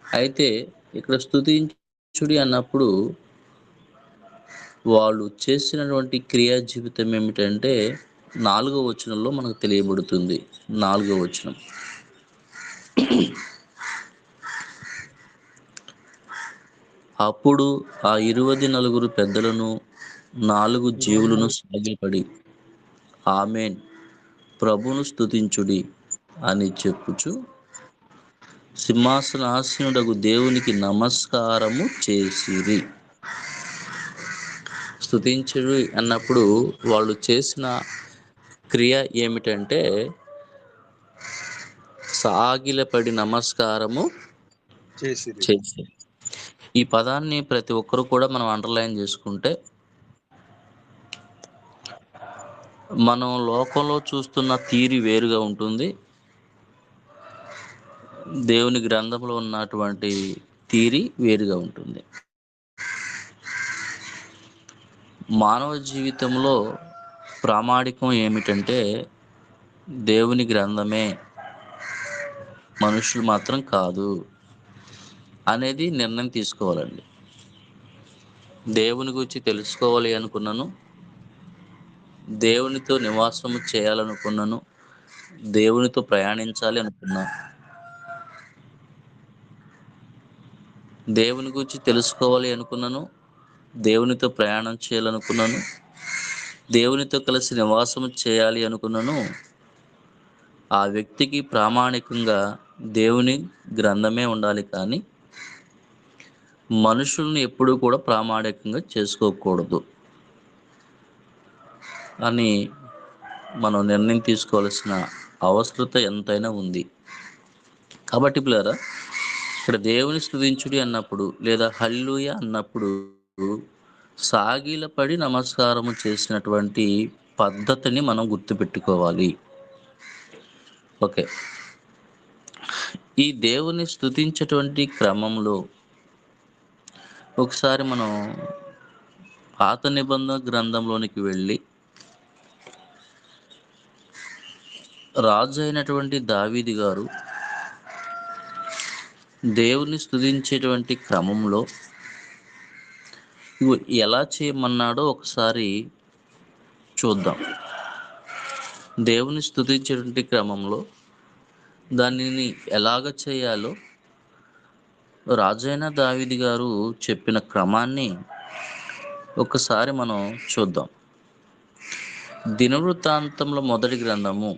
అయితే ఇక్కడ స్తుతించుడి అన్నప్పుడు వాళ్ళు చేసినటువంటి క్రియా జీవితం ఏమిటంటే, 4వ వచనంలో మనకు తెలియబడుతుంది. 4వ వచనం. అప్పుడు ఆ 24 పెద్దలను 4 జీవులను సాగిలపడి ఆమేన్, ప్రభును స్తుతించుడి అని చెప్పుచు సింహాసనాసీనుడగు దేవునికి నమస్కారము చేసిరి. స్తుతించుడి అన్నప్పుడు వాళ్ళు చేసిన క్రియ ఏమిటంటే సాగిలపడి నమస్కారము చేసిరి. చేసిరి. ఈ పదాన్ని ప్రతి ఒక్కరు కూడా మనం అండర్లైన్ చేసుకుంటే, మనం లోకంలో చూస్తున్న తీరు వేరుగా ఉంటుంది, దేవుని గ్రంథంలో ఉన్నటువంటి తీరి వేరుగా ఉంటుంది. మానవ జీవితంలో ప్రామాణికం ఏమిటంటే దేవుని గ్రంథమే, మనుషులు మాత్రం కాదు అనేది నిర్ణయం తీసుకోవాలండి. దేవుని గురించి తెలుసుకోవాలి అనుకున్నాను, దేవునితో నివాసము చేయాలనుకున్నాను, దేవునితో ప్రయాణించాలి అనుకున్నాను. దేవుని గురించి తెలుసుకోవాలి అనుకున్నాను, దేవునితో ప్రయాణం చేయాలనుకున్నాను, దేవునితో కలిసి నివాసం చేయాలి అనుకున్నాను. ఆ వ్యక్తికి ప్రామాణికంగా దేవుని గ్రంథమే ఉండాలి, కానీ మనుషుల్ని ఎప్పుడూ కూడా ప్రామాణికంగా చేసుకోకూడదు అని మనం నిర్ణయం తీసుకోవాల్సిన అవసరత ఎంతైనా ఉంది. కాబట్టి పిల్లరా, ఇక్కడ దేవుని స్తుతించుడి అన్నప్పుడు లేదా హల్లెలూయా అన్నప్పుడు సాగిలపడి నమస్కారము చేసినటువంటి పద్ధతిని మనం గుర్తుపెట్టుకోవాలి. ఓకే, ఈ దేవుని స్తుతించేటువంటి క్రమంలో ఒకసారి మనం పాత నిబంధన గ్రంథంలోనికి వెళ్ళి రాజు అయినటువంటి దావీదు గారు దేవుని స్తుతించేటువంటి క్రమంలో ఎలా చేయమన్నాడో ఒకసారి చూద్దాం. దేవుని స్తుతించేటువంటి క్రమంలో దానిని ఎలాగ చేయాలో రాజైన దావీదు గారు చెప్పిన క్రమాన్ని ఒకసారి మనం చూద్దాం. దినవృత్తాంతంలో మొదటి గ్రంథము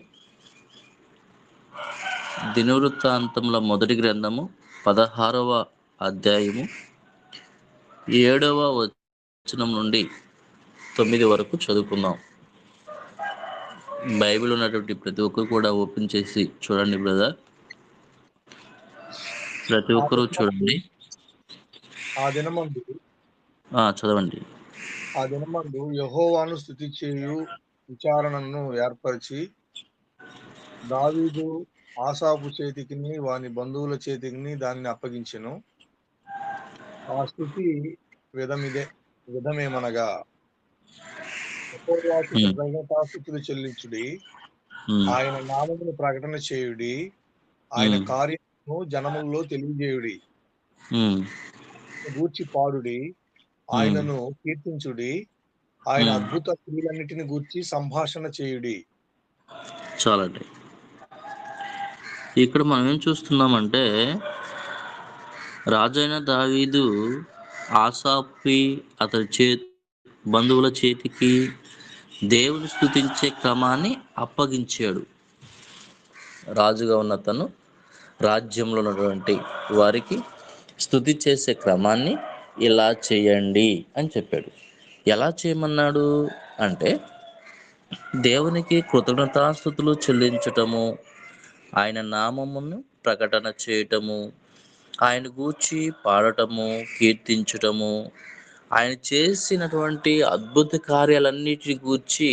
16వ అధ్యాయము 7వ వచనం నుండి 9 వరకు చదువుకుందాం. బైబిల్ ఉన్నటువంటి ప్రతి ఒక్కరు కూడా ఓపెన్ చేసి చూడండి బ్రదర్, ప్రతి ఒక్కరూ చూడండి. చదవండి. ఆ దినమందు యెహోవాను స్తుతి చేయు విచారణను ఏర్పరిచి దావీదు ఆసాపు చేతికిని వాని బంధువుల చేతికిని దానిని అప్పగించెను. ఆ స్తుతి విధమేమనగా, యెహోవాకు కృతజ్ఞతాస్తుతులు చెల్లించుడి, ఆయన నామమును ప్రకటన చేయుడి, ఆయన కార్యమును జనములలో తెలియజేయుడి, గూర్చి పాడుడి, ఆయనను కీర్తించుడి, ఆయన అద్భుత క్రియలన్నిటిని గూర్చి సంభాషణ చేయుడి. చాలండి. ఇక్కడ మనం ఏం చూస్తున్నామంటే, రాజైన దావీదు ఆసాఫీ అతని బంధువుల చేతికి దేవుని స్తుతించే క్రమాన్ని అప్పగించాడు. రాజుగా ఉన్న తను రాజ్యంలో ఉన్నటువంటి వారికి స్తుతి చేసే క్రమాన్ని ఇలా చేయండి అని చెప్పాడు. ఎలా చేయమన్నాడు అంటే, దేవునికి కృతజ్ఞతాస్తుతులు చెల్లించటము, ఆయన నామమును ప్రకటన చేయటము, ఆయన గూర్చి పాడటము, కీర్తించటము, ఆయన చేసినటువంటి అద్భుత కార్యాలన్నిటిని గూర్చి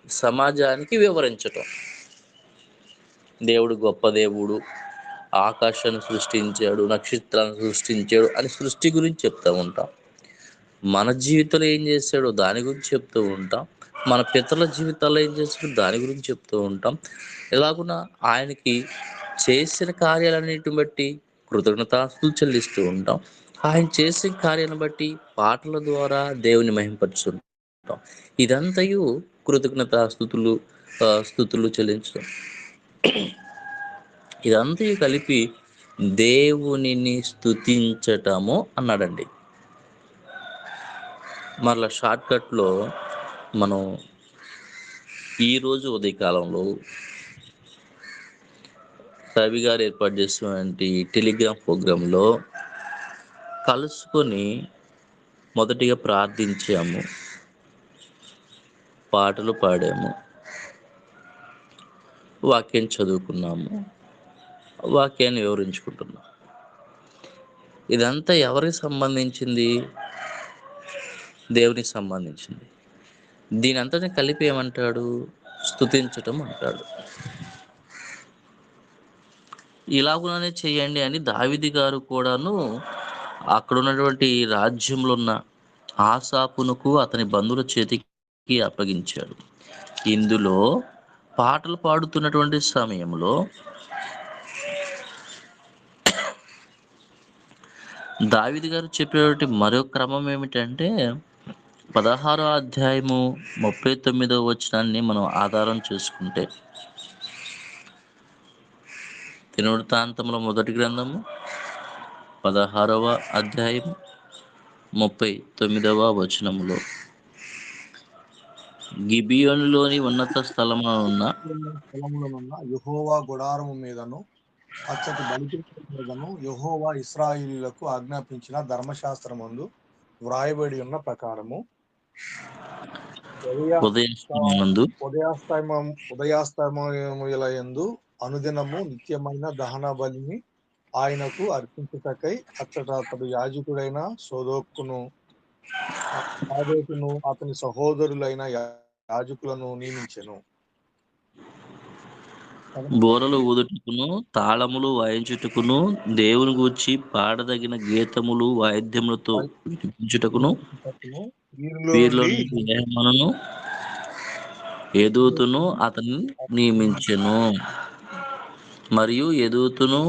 సమాజానికి వివరించటం. దేవుడు గొప్ప దేవుడు, ఆకాశాన్ని సృష్టించాడు, నక్షత్రాలను సృష్టించాడు అని సృష్టి గురించి చెప్తూ ఉంటాం. మన జీవితంలో ఏం చేశాడో దాని గురించి చెప్తూ ఉంటాం. మన పితరుల జీవితాల్లో ఏం చేశాడో దాని గురించి చెప్తూ ఉంటాం. ఎలాగున ఆయనకి చేసిన కార్యాలన్నిటిని బట్టి కృతజ్ఞతాస్తుతులు చెల్లిస్తూ ఉంటాం. ఆయన చేసే కార్యాలను బట్టి పాటల ద్వారా దేవుని మహిమపరుస్తుంటాం. ఇదంతయు కృతజ్ఞతాస్తుతులు స్తుతులు చెల్లించడం, ఇదంతా కలిపి దేవునిని స్తుతించటము అన్నాడండి. మరలా షార్ట్ కట్లో మనం ఈరోజు ఉదయకాలంలో రవి గారు ఏర్పాటు చేసినటువంటి టెలిగ్రామ్ ప్రోగ్రాంలో కలుసుకొని మొదటిగా ప్రార్థించాము, పాటలు పాడాము, వాక్యం చదువుకున్నాము, వాక్యాన్ని వివరించుకుంటున్నాం. ఇదంతా ఎవరికి సంబంధించింది? దేవునికి సంబంధించింది. దీని అంతటిని కలిపి ఏమంటాడు? స్తుతించటం అంటాడు. ఇలాగుననే చేయండి అని దావీదు గారు కూడాను అక్కడ ఉన్నటువంటి రాజ్యంలో ఉన్న ఆసాపునకు అతని బంధువుల చేతికి అప్పగించాడు. ఇందులో పాటలు పాడుతున్నటువంటి సమయంలో దావీదు గారు చెప్పేటువంటి మరో క్రమం ఏమిటంటే 16వ అధ్యాయము 39వ వచనాన్ని మనం ఆధారం చేసుకుంటే, దినవృత్తాంతముల మొదటి గ్రంథము 16వ అధ్యాయం 39వ వచనములో, గిబియోనులోని ఉన్నత స్థలమున యెహోవా గుడారము మీదను అచ్చటి బలిపీఠం మీదను యెహోవా ఇశ్రాయేలీయులకు ఆజ్ఞాపించిన ధర్మశాస్త్రమందు వ్రాయబడి ఉన్న ప్రకారము ఉదయాస్తమయములందు అనుదినము నిత్యమైన దహన బలిని ఆయనకు అర్పించుటకై అచ్చట అతడు యాజకుడైన సోదోకును అతని సహోదరులైన యాజకులను నియమించెను. బోరలు ఊదుటకును తాళములు వాయించుటకును దేవుని గూర్చి పాడదగిన గీతములు వాయిద్యములతో వినిపించుటకును వీరిలో హేమనును ఎదూతును అతన్ని నియమించెను. మరియు ఎదూతును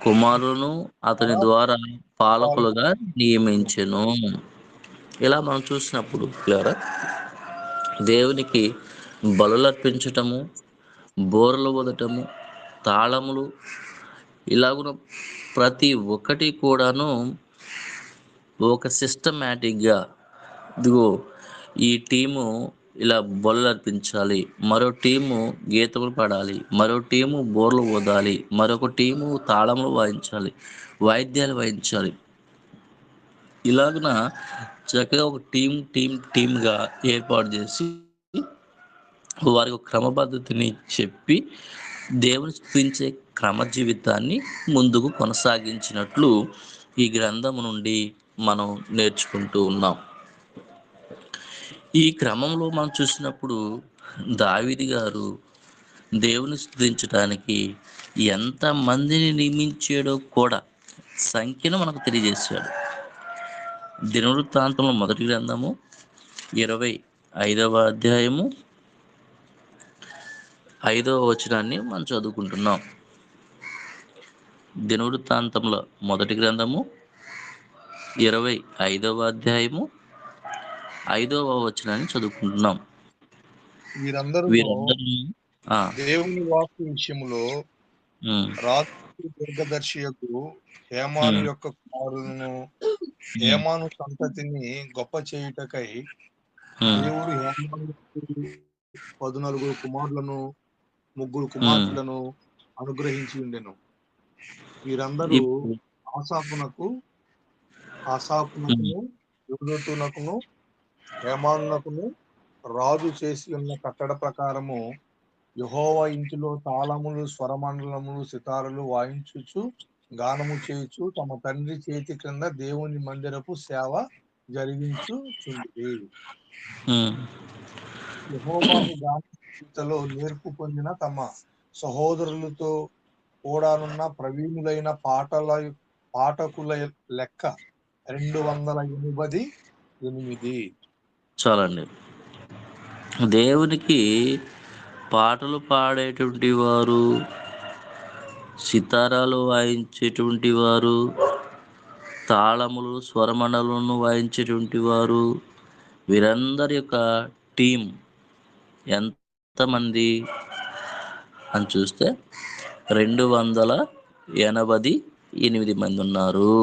కుమారులను అతని ద్వారా పాలకులుగా నియమించెను. ఇలా మనం చూసినప్పుడు దేవునికి బలులర్పించటము, బోరలు ఊదటము, తాళములు, ఇలాగున ప్రతి ఒక్కటి కూడాను ఒక సిస్టమేటిక్గా, ఇదిగో ఈ టీము ఇలా బలులు అర్పించాలి, మరో టీము గీతములు పడాలి, మరో టీము బోర్లు ఊదాలి, మరొక టీము తాళములు వాయించాలి, వాయిద్యాలు వాయించాలి. ఇలాగున చక్కగా ఒక టీమ్గా ఏర్పాటు చేసి వారికి క్రమపద్ధతిని చెప్పి దేవుని స్తుతించే క్రమ జీవితాన్ని ముందుకు కొనసాగించినట్లు ఈ గ్రంథము నుండి మనం నేర్చుకుంటూ ఉన్నాం. ఈ క్రమంలో మనం చూసినప్పుడు దావీదు గారు దేవుని స్తుతించడానికి ఎంత మందిని నియమించాడో కూడా సంఖ్యను మనకు తెలియజేశాడు. దినవృత్తాంతంలో మొదటి గ్రంథము 25వ అధ్యాయము 5వ వచనాన్ని మనం చదువుకుంటున్నాం. దినవృత్తాంతంలో మొదటి గ్రంథము 25వ అధ్యాయము 5వ వచనాన్ని చదువుకుంటున్నాం. వీరందరూ దేవుని వాక్కు విషయములో రాజు దీర్ఘదర్శియకు హేమాను యొక్క కుమారులను హేమాను సంతతిని గొప్ప చేయుటకై దేవుడు హేమానుకు 14 కుమారులను 3 కుమార్తెలను అనుగ్రహించి ఉండెను. వీరందరూ ఆసాపునకును యూదుతునకును హేమానునకును రాజు చేసి ఉన్న కట్టడ ప్రకారము యెహోవా ఇంటిలో తాళములు, స్వరమండలములు, సితారులు వాయించుచు గానము చేయుచు తమ తండ్రి చేతి క్రింద దేవుని మందిరపు సేవ జరిగించుచుండిరి. యెహోవాకు గానములో నేర్పు పొందిన తమ సహోదరులతో కూడానున్న ప్రవీణులైన పాఠకుల లెక్క 288. చాలండి. దేవునికి పాటలు పాడేటువంటి వారు, సితారాలు వాయించేటువంటి వారు, తాళములు, స్వరమండలను వాయించేటువంటి వారు, వీరందరి యొక్క టీం ఎంత ఎంతమంది అని చూస్తే 288 మంది ఉన్నారు.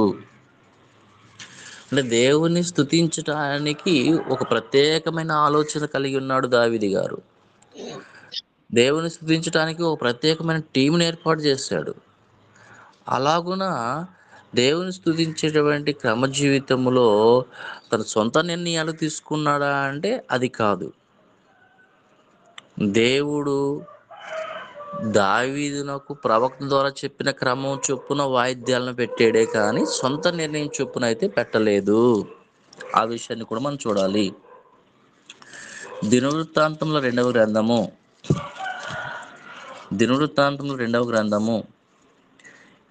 అంటే దేవుని స్తుతించటానికి ఒక ప్రత్యేకమైన ఆలోచన కలిగి ఉన్నాడు దావీదు గారు. దేవుని స్తుతించటానికి ఒక ప్రత్యేకమైన టీంని ఏర్పాటు చేశాడు. అలాగున దేవుని స్తుతించేటువంటి క్రమ జీవితంలో తన సొంత నిర్ణయాలు తీసుకున్నాడా అంటే అది కాదు. దేవుడు దావీదునకు ప్రవక్త ద్వారా చెప్పిన క్రమం చొప్పున వాయిద్యాలను పెట్టాడే కానీ సొంత నిర్ణయం చొప్పున అయితే పెట్టలేదు. ఆ విషయాన్ని కూడా మనం చూడాలి. దినవృత్తాంతంలో 2వ గ్రంథము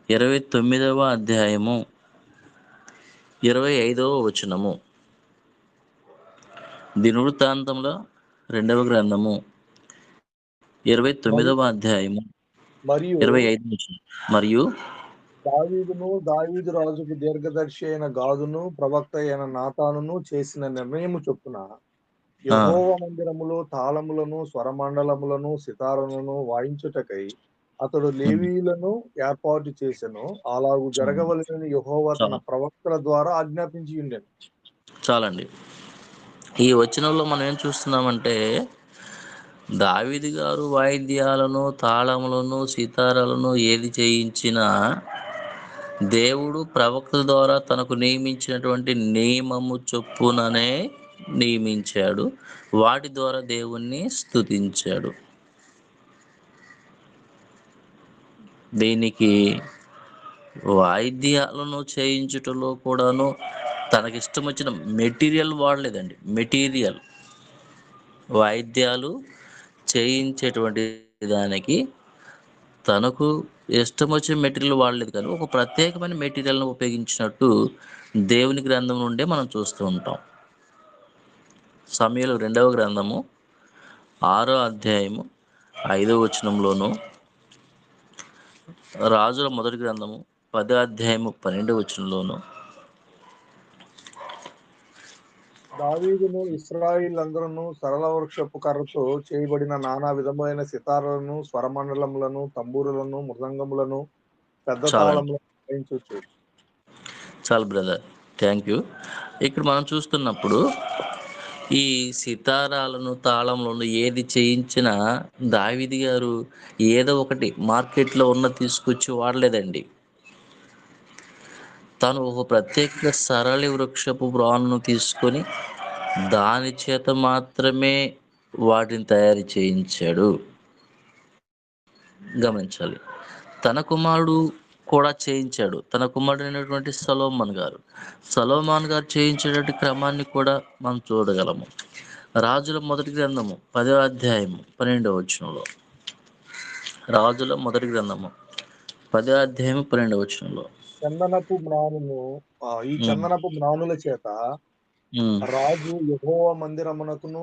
29వ అధ్యాయము 25వ వచనము. దినవృత్తాంతంలో 2వ గ్రంథము 29వ అధ్యాయము మరియు 25వ వచనం. మరియు దావీదు రాజుకు దీర్ఘదర్శి అయిన గాదును ప్రవక్త అయిన నాతానును చేసిన నిర్ణయము చొప్పున యెహోవా మందిరములో తాళములను, స్వరమండలములను, సితారలను వాయించుటకై అతడు లేవీయులను ఏర్పాటు చేసెను. అలాగు జరగవలెనని యెహోవా తన ప్రవక్తల ద్వారా ఆజ్ఞాపించి ఉండెను. చాలండి. ఈ వచనంలో మనం ఏం చూస్తున్నామంటే దావీదు గారు వాయిద్యాలను, తాళములను, సితారాలను ఏది చేయించినా దేవుడు ప్రవక్తల ద్వారా తనకు నియమించినటువంటి నియమము చొప్పుననే నియమించాడు. వాటి ద్వారా దేవుణ్ణి స్తుతించాడు. దీనికి వాయిద్యాలను చేయించుటలో కూడాను తనకిష్టం వచ్చిన మెటీరియల్ వాడలేదండి. మెటీరియల్ వాయిద్యాలు చేయించేటువంటి దానికి తనకు ఇష్టం వచ్చిన మెటీరియల్ వాడలేదు, కానీ ఒక ప్రత్యేకమైన మెటీరియల్ను ఉపయోగించినట్టు దేవుని గ్రంథం నుండే మనం చూస్తూ ఉంటాం. సమూయేలు 2వ గ్రంథము 6వ అధ్యాయము 5వ వచనంలోను, రాజుల మొదటి గ్రంథము 10వ అధ్యాయము 12వ వచనంలోను దావీదును ఇశ్రాయేలీయులందరూ సరళ వృక్షపు కర్రతో చేయబడిన నానా విధమైన సితారలను, స్వరమండలములను, తంబూరులను, మృదంగములను, పెద్ద తాళములను వాయించుచు. చాలు బ్రదర్, థ్యాంక్ యూ. ఇక్కడ మనం చూస్తున్నప్పుడు ఈ సితారాలను, తాళములను ఏది చేయించినా దావీదు గారు ఏదో ఒకటి మార్కెట్లో ఉన్న తీసుకొచ్చి వాడలేదండి. తను ఒక ప్రత్యేక సరళి వృక్షపు బ్రాన్ను తీసుకొని దాని చేత మాత్రమే వాటిని తయారు చేయించాడు. గమనించాలి. తన కుమారుడు కూడా చేయించాడు. తన కుమారుడు అయినటువంటి సొలొమోను గారు చేయించేటువంటి క్రమాన్ని కూడా మనం చూడగలము. రాజుల మొదటి గ్రంథము 10వ అధ్యాయము 12వ వచనంలో, రాజుల మొదటి గ్రంథము 10వ అధ్యాయము 12వ వచనంలో చందనపు మ్రానుల చేత రాజు యెహోవా మందిరమునకును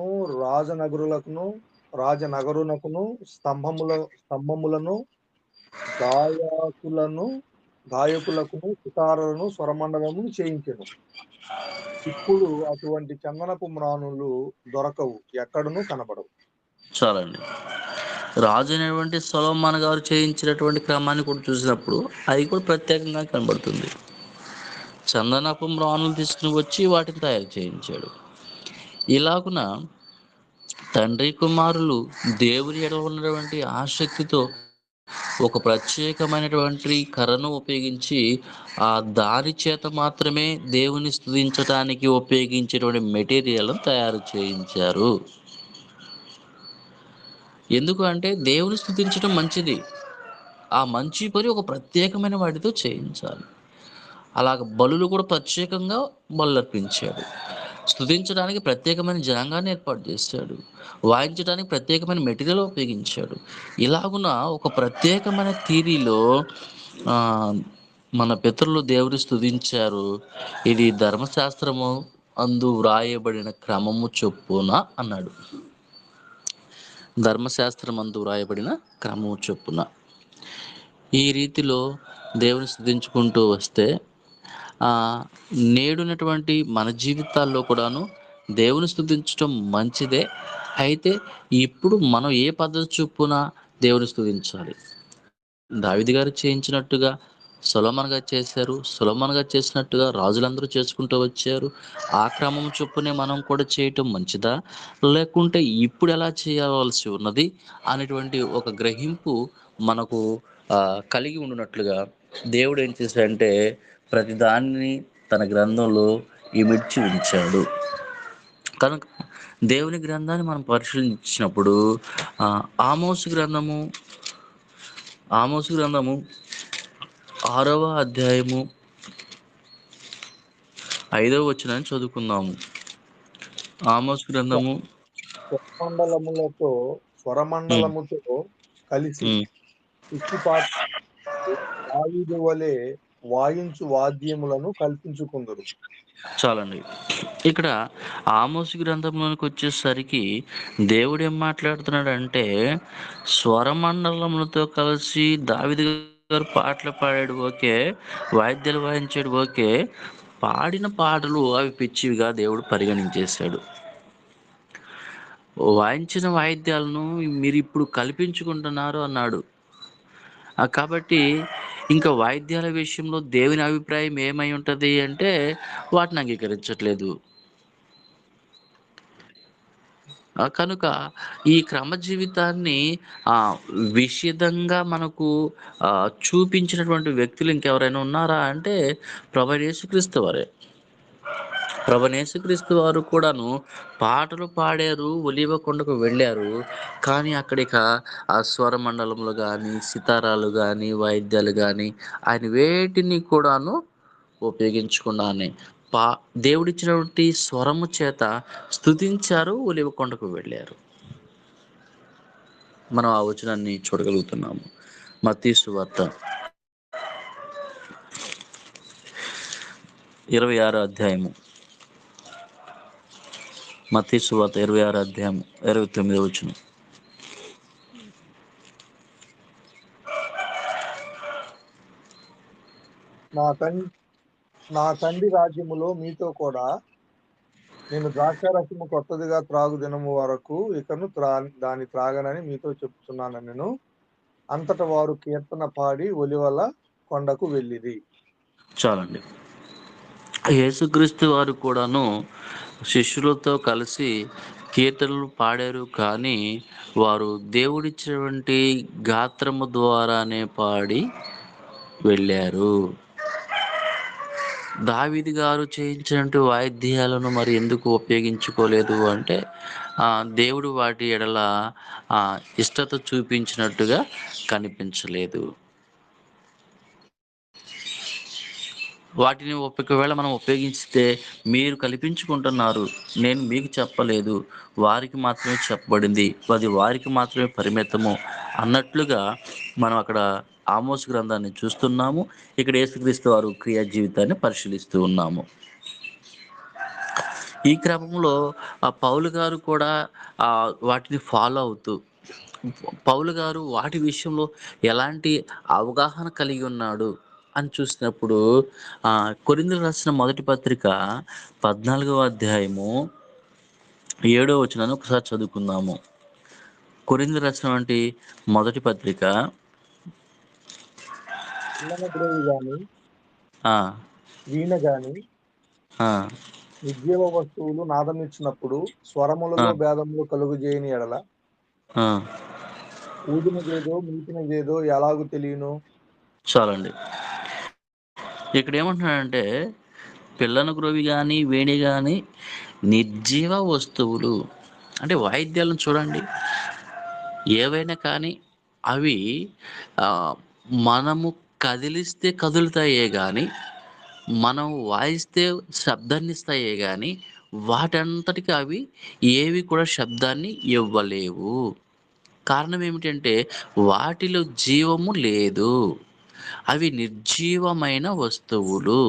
రాజనగరునకును స్తంభములను గాయకులకును సితారలను, స్వరమండలము చేయించెను. ఇప్పుడు అటువంటి చందనపు మ్రానులు దొరకవు, ఎక్కడను కనబడవు. చాలండి. రాజు అయినటువంటి సొలొమోను గారు చేయించినటువంటి క్రమాన్ని కూడా చూసినప్పుడు అది కూడా ప్రత్యేకంగా కనబడుతుంది. చందనపు మ్రానులు తీసుకుని వచ్చి వాటిని తయారు చేయించాడు. ఇలాగున తండ్రి కుమారులు దేవుని ఎడల ఉన్నటువంటి ఆసక్తితో ఒక ప్రత్యేకమైనటువంటి కర్రను ఉపయోగించి ఆ దాని చేత మాత్రమే దేవుని స్తుతించడానికి ఉపయోగించేటువంటి మెటీరియల్ తయారు చేయించారు. ఎందుకు అంటే దేవుని స్తుతించడం మంచిది, ఆ మంచి పని ఒక ప్రత్యేకమైన వాటితో చేయించాలి. అలాగ బలులు కూడా ప్రత్యేకంగా బలులర్పించాడు. స్తుతించడానికి ప్రత్యేకమైన జనాంగాన్ని ఏర్పాటు చేశాడు. వాయించడానికి ప్రత్యేకమైన మెటీరియల్ ఉపయోగించాడు. ఇలాగున ఒక ప్రత్యేకమైన థీరీలో మన పితరులు దేవుని స్తుతించారు. ఇది ధర్మశాస్త్రము అందు వ్రాయబడిన క్రమము చొప్పున అన్నాడు. ధర్మశాస్త్రం అందు వ్రాయబడిన క్రమము చొప్పున ఈ రీతిలో దేవుని స్తుతించుకుంటూ వస్తే నేడున్నటువంటి మన జీవితాల్లో కూడాను దేవుని స్తుతించడం మంచిదే. అయితే ఇప్పుడు మనం ఏ పద్ధతి చొప్పున దేవుని స్తుతించాలి? దావీదు గారు చేయించినట్టుగా సొలొమోన్ గారు చేశారు. సొలొమోన్ గారు చేసినట్టుగా రాజులందరూ చేసుకుంటూ వచ్చారు. ఆ క్రమం చొప్పునే మనం కూడా చేయటం మంచిదా? లేకుంటే ఇప్పుడు ఎలా చేయవలసి ఉన్నది అనేటువంటి ఒక గ్రహింపు మనకు కలిగి ఉండునట్లుగా దేవుడు ఏం చేశాడంటే ప్రతి దానిని తన గ్రంథంలో ఇమిడ్చి ఉంచాడు. కనుక దేవుని గ్రంథాన్ని మనం పరిశీలించినప్పుడు ఆమోసు గ్రంథము 6వ అధ్యాయము 5వ వచనాన్ని చదువుకుందాము. ఆమోసు గ్రంథము స్వరమండలముతో కలిసి పిచ్చిపాట దావీదు వలె వాయించు వాద్యములను కల్పించుకుందరు. చాలండి. ఇక్కడ ఆమోసు గ్రంథంలోనికి వచ్చేసరికి దేవుడు ఏం మాట్లాడుతున్నాడంటే స్వరమండలములతో కలిసి దావీదు గారు పాటలు పాడాడు ఓకే, వాయిద్యాలు వాయించాడు ఓకే, పాడిన పాటలు అవి పిచ్చివిగా దేవుడు పరిగణించేశాడు. వాయించిన వాయిద్యాలను మీరు ఇప్పుడు కల్పించుకుంటున్నారు అన్నాడు. కాబట్టి ఇంకా వాయిద్యాల విషయంలో దేవుని అభిప్రాయం ఏమై ఉంటుంది అంటే వాటిని అంగీకరించట్లేదు. కనుక ఈ క్రమ జీవితాన్ని విషిదంగా మనకు చూపించినటువంటి వ్యక్తులు ఇంకెవరైనా ఉన్నారా అంటే ప్రభువైన యేసుక్రీస్తు వారే. ప్రభువైన యేసుక్రీస్తు వారు కూడాను పాటలు పాడారు, ఒలీవ కొండకు వెళ్ళారు. కానీ అక్కడిక ఆ స్వరమండలములు కానీ, సితారాలు కానీ, వాయిద్యాలు కానీ ఆయన వేటిని కూడాను ఉపయోగించకుండానే దేవుడిచ్చినటువంటి స్వరము చేత స్తుతించారు, ఒలీవ కొండకు వెళ్ళారు. మనం ఆ వచనాన్ని చూడగలుగుతున్నాము. మత్తయి సువార్త 26వ అధ్యాయము. మత్తయి సువార్త 26వ అధ్యాయము 29వ వచనం. నా తండ్రి రాజ్యములో మీతో కూడా నేను ద్రాక్షారసము కొత్తదిగా త్రాగు దినము వరకు ఇకను దాన్ని త్రాగనని మీతో చెప్తున్నాను. నేను అంతట వారు కీర్తన పాడి ఒలివల కొండకు వెళ్ళిరి. చాలండి. యేసుక్రీస్తు వారు కూడాను శిష్యులతో కలిసి కీర్తనలు పాడారు, కానీ వారు దేవుడిచ్చినటువంటి గాత్రము ద్వారానే పాడి వెళ్ళారు. దావీదు గారు చేయించినటువంటి వాయిద్యాలను మరి ఎందుకు ఉపయోగించుకోలేదు అంటే దేవుడు వాటి ఎడల ఇష్టత చూపించినట్టుగా కనిపించలేదు. వాటిని ఒకవేళ మనం ఉపయోగిస్తే మీరు కల్పించుకుంటున్నారు, నేను మీకు చెప్పలేదు, వారికి మాత్రమే చెప్పబడింది, అది వారికి మాత్రమే పరిమితము అన్నట్లుగా మనం అక్కడ ఆమోసు గ్రంథాన్ని చూస్తున్నాము. ఇక్కడ యేసుక్రీస్తు వారు క్రియా జీవితాన్ని పరిశీలిస్తూ ఉన్నాము. ఈ క్రమంలో పౌలు గారు కూడా వాటిని ఫాలో అవుతూ పౌలు గారు వాటి విషయంలో ఎలాంటి అవగాహన కలిగి ఉన్నాడు అని చూసినప్పుడు కొరింథీయులకు రాసిన మొదటి పత్రిక 14వ అధ్యాయము 7వ వచనాన్ని ఒకసారి చదువుకుందాము. కొరింథీయులకు రాసినటువంటి మొదటి పత్రిక వీణ గాని నిర్జీవ వస్తువులు నాదమిచ్చినప్పుడు స్వరములలో భేదములు కలుగు చేయని ఎడల ఊదినదేదో మీటినదేదో ఎలాగూ తెలియను. చాలండి. ఇక్కడ ఏమంటున్నాడంటే పిల్లన గ్రోవి కానీ వేణి కానీ నిర్జీవ వస్తువులు అంటే వాయిద్యాలను చూడండి, ఏవైనా కానీ అవి మనము కదిలిస్తే కదులుతాయే కానీ, మనం వాయిస్తే శబ్దాన్ని ఇస్తాయే కానీ వాటంతటికి అవి ఏవి కూడా శబ్దాన్ని ఇవ్వలేవు. కారణం ఏమిటంటే వాటిలో జీవము లేదు, అవి నిర్జీవమైన వస్తువులు.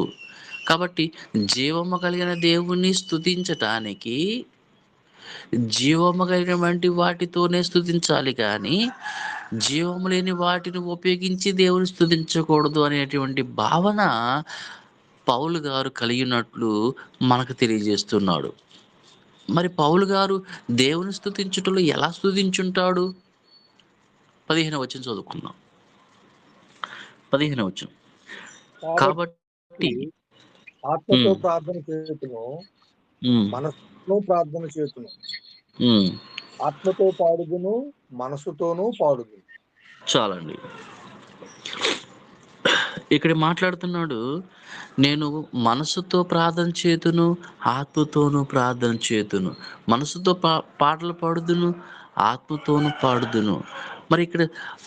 కాబట్టి జీవము కలిగిన దేవుణ్ణి స్తుతించటానికి జీవము కలిగినటువంటి వాటితోనే స్తుతించాలి, కానీ జీవము లేని వాటిని ఉపయోగించి దేవుని స్తుతించకూడదు అనేటువంటి భావన పౌలు గారు కలిగినట్లు మనకు తెలియజేస్తున్నాడు. మరి పౌలు గారు దేవుని స్తుతించుటలో ఎలా స్తుతించుంటాడు? 15వ వచనం చదువుకుందాం. 15వ వచనం. కాబట్టి ఆత్మతో ఉమ్, ప్రార్థన చేతును, ఉమ్, మనసుతో ప్రార్థన చేతును, ఉమ్, ఆత్మతో పాడుదును, మనసుతోనూ పాడుదును. చాలండి. ఇక్కడ మాట్లాడుతున్నాడు, నేను మనసుతో ప్రార్థన చేతును, ఆత్మతోనూ ప్రార్థన చేతును, మనసుతో పాటలు పాడుదును, ఆత్మతోనూ పాడుదును. మరి ఇక్కడ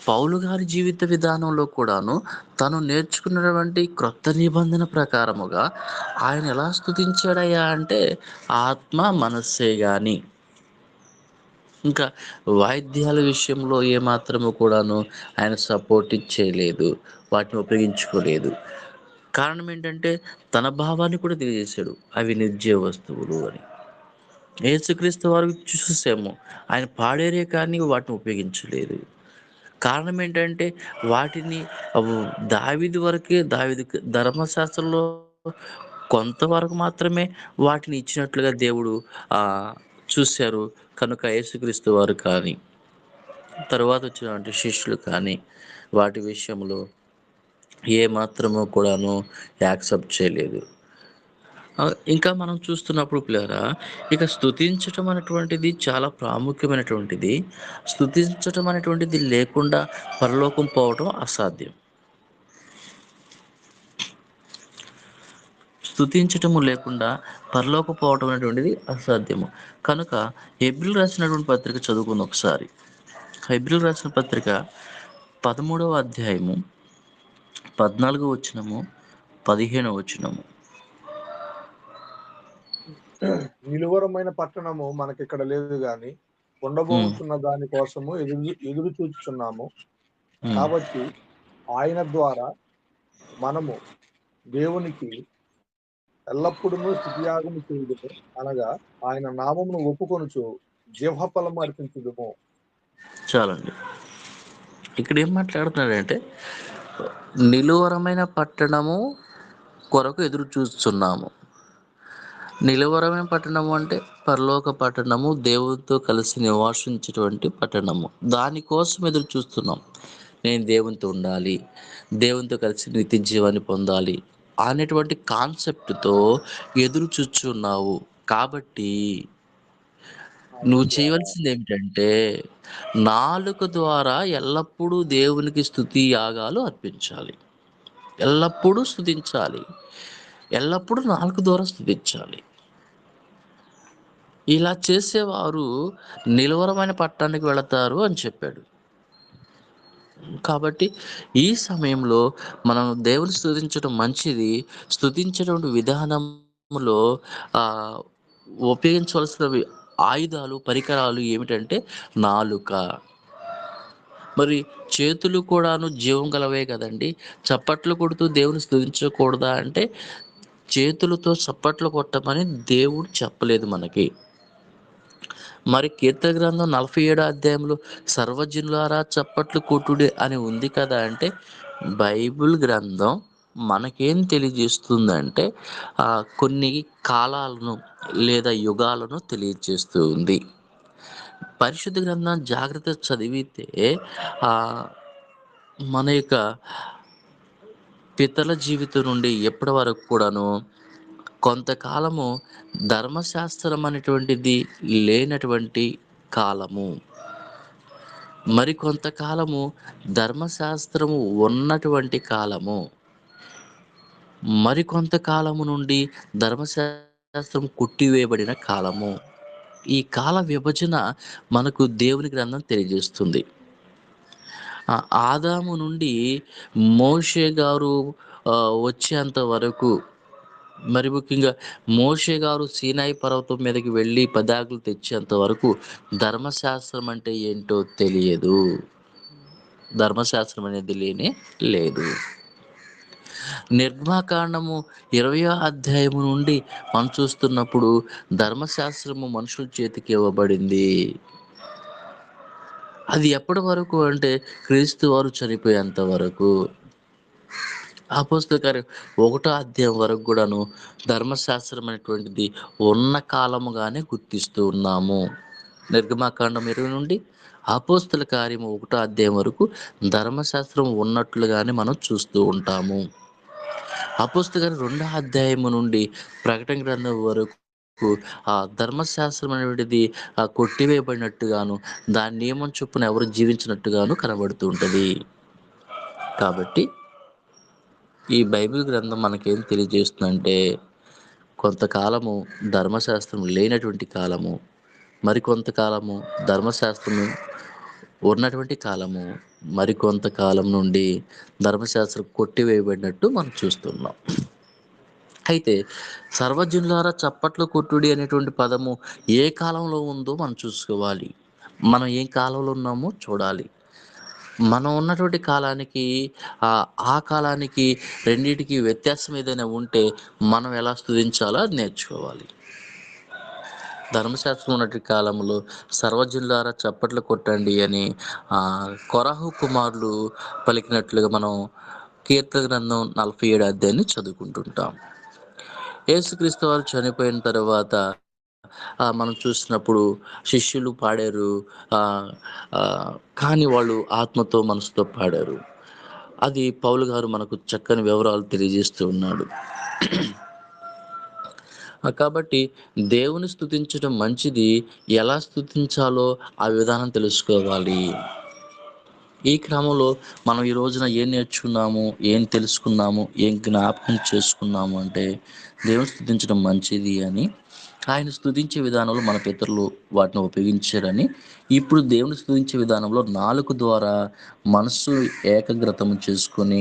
పౌలు గారి జీవిత విధానంలో కూడాను తను నేర్చుకున్నటువంటి క్రొత్త నిబంధన ప్రకారముగా ఆయన ఎలా స్తుతించాడయ్యా అంటే ఆత్మ మనస్సే గాని, ఇంకా వాయిద్యాల విషయంలో ఏమాత్రము కూడాను ఆయన సపోర్ట్ చేయలేదు, వాటిని ఉపయోగించుకోలేదు. కారణం ఏంటంటే తన భావాన్ని కూడా తెలియజేశాడు, అవి నిర్జీవ వస్తువులు అని. యేసుక్రీస్తు వారు చూసాము, ఆయన పాడేరే కానీ వాటిని ఉపయోగించలేదు. కారణం ఏంటంటే వాటిని దావీదు వరకే, దావీదు ధర్మశాస్త్రంలో కొంతవరకు మాత్రమే వాటిని ఇచ్చినట్లుగా దేవుడు చూశారు. కనుక యేసుక్రీస్తు వారు కానీ తరువాత వచ్చినటువంటి శిష్యులు కానీ వాటి విషయంలో ఏ మాత్రము కూడాను యాక్సెప్ట్ చేయలేదు. ఇంకా మనం చూస్తున్నప్పుడు పిల్లరా, ఇక స్తుతించటం అనేటువంటిది చాలా ప్రాముఖ్యమైనటువంటిది. స్తుతించటం అనేటువంటిది లేకుండా పరలోకం పోవటం అసాధ్యం. స్తుతించటము లేకుండా పరలోక పోవటం అనేటువంటిది అసాధ్యము. కనుక హెబ్రీయులకు రాసినటువంటి పత్రిక చదువుకుందాం ఒకసారి. హెబ్రీయులకు రాసిన పత్రిక 13వ అధ్యాయము 14వ వచనము 15వ వచనము. నిలువరమైన పట్టణము మనకిక్కడ లేదు గాని ఉండబోతున్న దాని కోసము ఎదురు చూచుచున్నాము. కాబట్టి ఆయన ద్వారా మనము దేవునికి ఎల్లప్పుడూ స్తుతియాగము చేయుదుము, అనగా ఆయన నామమును ఒప్పుకొనుచు జీవఫలము అర్పించుదుము. చాలండి. ఇక్కడ ఏం మాట్లాడుతున్నాడంటే నిలువరమైన పట్టణము కొరకు ఎదురు చూస్తున్నాము. నిలువరమైన పట్టణము అంటే పరలోక పట్టణము, దేవునితో కలిసి నివాసించేటువంటి పట్టణము. దానికోసం ఎదురు చూస్తున్నాం. నేను దేవునితో ఉండాలి, దేవునితో కలిసి నిత్య జీవాన్ని పొందాలి అనేటువంటి కాన్సెప్ట్తో ఎదురు చూస్తున్నావు. కాబట్టి నువ్వు చేయవలసింది ఏమిటంటే నాలుక ద్వారా ఎల్లప్పుడూ దేవునికి స్తుతి యాగాలు అర్పించాలి. ఎల్లప్పుడూ స్తుతించాలి, ఎల్లప్పుడూ నాలుక ద్వారా స్తుతించాలి. ఇలా చేసేవారు నిలువరమైన పట్టణానికి వెళతారు అని చెప్పాడు. కాబట్టి ఈ సమయంలో మనం దేవుని స్తుతించడం మంచిది. స్తుతించేటువంటి విధానంలో ఉపయోగించవలసిన ఆయుధాలు, పరికరాలు ఏమిటంటే నాలుక. మరి చేతులు కూడాను జీవం గలవే కదండి. చప్పట్లు కొడుతూ దేవుని స్తుతించకూడదా అంటే చేతులతో చప్పట్లు కొట్టమని దేవుడు చెప్పలేదు మనకి. మరి కీర్తన గ్రంథం 47వ అధ్యాయంలో సర్వజనులారా చప్పట్లు కొట్టుడే అని ఉంది కదా. అంటే బైబిల్ గ్రంథం మనకేం తెలియజేస్తుందంటే కొన్ని కాలాలను లేదా యుగాలను తెలియజేస్తూ ఉంది. పరిశుద్ధ గ్రంథం జాగ్రత్త చదివితే మన యొక్క పితల జీవితం నుండి ఎప్పటి వరకు కూడాను కొంతకాలము ధర్మశాస్త్రం అనేటువంటిది లేనటువంటి కాలము, మరి కొంతకాలము ధర్మశాస్త్రము ఉన్నటువంటి కాలము, మరి కొంతకాలము నుండి ధర్మశాస్త్రం కొట్టివేయబడిన కాలము. ఈ కాల విభజన మనకు దేవుని గ్రంథం తెలియజేస్తుంది. ఆదాము నుండి మోషే గారు వచ్చేంత వరకు, మరి ముఖ్యంగా మోషే గారు సీనాయి పర్వతం మీదకి వెళ్ళి 10 ఆజ్ఞలు తెచ్చేంత వరకు ధర్మశాస్త్రం అంటే ఏంటో తెలియదు. ధర్మశాస్త్రం అనేది లేదు. నిర్గమకాండము 20వ అధ్యాయము నుండి మనం చూస్తున్నప్పుడు ధర్మశాస్త్రము మనుషుల చేతికి ఇవ్వబడింది. అది ఎప్పటి వరకు అంటే క్రీస్తు వారు చనిపోయేంత వరకు. అపోస్తల కార్యం 1వ అధ్యాయం వరకు కూడాను ధర్మశాస్త్రం అనేటువంటిది ఉన్న కాలముగానే గుర్తిస్తూ ఉన్నాము. నిర్గమాకాండం 20 నుండి అపోస్తల కార్యం 1వ అధ్యాయం వరకు ధర్మశాస్త్రం ఉన్నట్లుగానే మనం చూస్తూ ఉంటాము. అపోస్తల కార్యం 2వ అధ్యాయము నుండి ప్రకటన గ్రంథం వరకు ఆ ధర్మశాస్త్రం అనేటువంటిది కొట్టివేయబడినట్టుగాను, దాని నియమం చొప్పున ఎవరు జీవించినట్టుగాను కనబడుతూ ఉంటుంది. కాబట్టి ఈ బైబిల్ గ్రంథం మనకేం తెలియజేస్తుందంటే, కొంతకాలము ధర్మశాస్త్రం లేనటువంటి కాలము, మరికొంతకాలము ధర్మశాస్త్రము ఉన్నటువంటి కాలము, మరికొంతకాలం నుండి ధర్మశాస్త్రం కొట్టివేయబడినట్టు మనం చూస్తున్నాం. అయితే సర్వజనులారా చప్పట్లు కొట్టుడి అనేటువంటి పదము ఏ కాలంలో ఉందో మనం చూసుకోవాలి. మనం ఏ కాలంలో ఉన్నామో చూడాలి. మనం ఉన్నటువంటి కాలానికి ఆ కాలానికి రెండింటికి వ్యత్యాసం ఏదైనా ఉంటే మనం ఎలా స్తుతించాలో అది నేర్చుకోవాలి. ధర్మశాస్త్రం ఉన్నటువంటి కాలంలో సర్వజనులారా చప్పట్లు కొట్టండి అని కొరహు కుమారులు పలికినట్లుగా మనం కీర్తన గ్రంథం 47వ అధ్యాయాన్ని చదువుకుంటుంటాం. యేసుక్రీస్తు వారు చనిపోయిన తర్వాత మనం చూసినప్పుడు శిష్యులు పాడారు, కానీ వాళ్ళు ఆత్మతో మనసుతో పాడారు. అది పౌలు గారు మనకు చక్కని వివరాలు తెలియజేస్తూ ఉన్నాడు. కాబట్టి దేవుని స్తుతించడం మంచిది. ఎలా స్తుతించాలో ఆ విధానం తెలుసుకోవాలి. ఈ క్రమంలో మనం ఈ రోజున ఏం నేర్చుకున్నాము, ఏం తెలుసుకున్నాము, ఏం జ్ఞాపకం చేసుకున్నాము అంటే, దేవుని స్తుతించడం మంచిది అని, ఆయన స్తుతించే విధానంలో మన పితరులు వాటిని ఉపయోగించారని, ఇప్పుడు దేవుని స్తుతించే విధానంలో నాలుక ద్వారా మనస్సు ఏకాగ్రతము చేసుకొని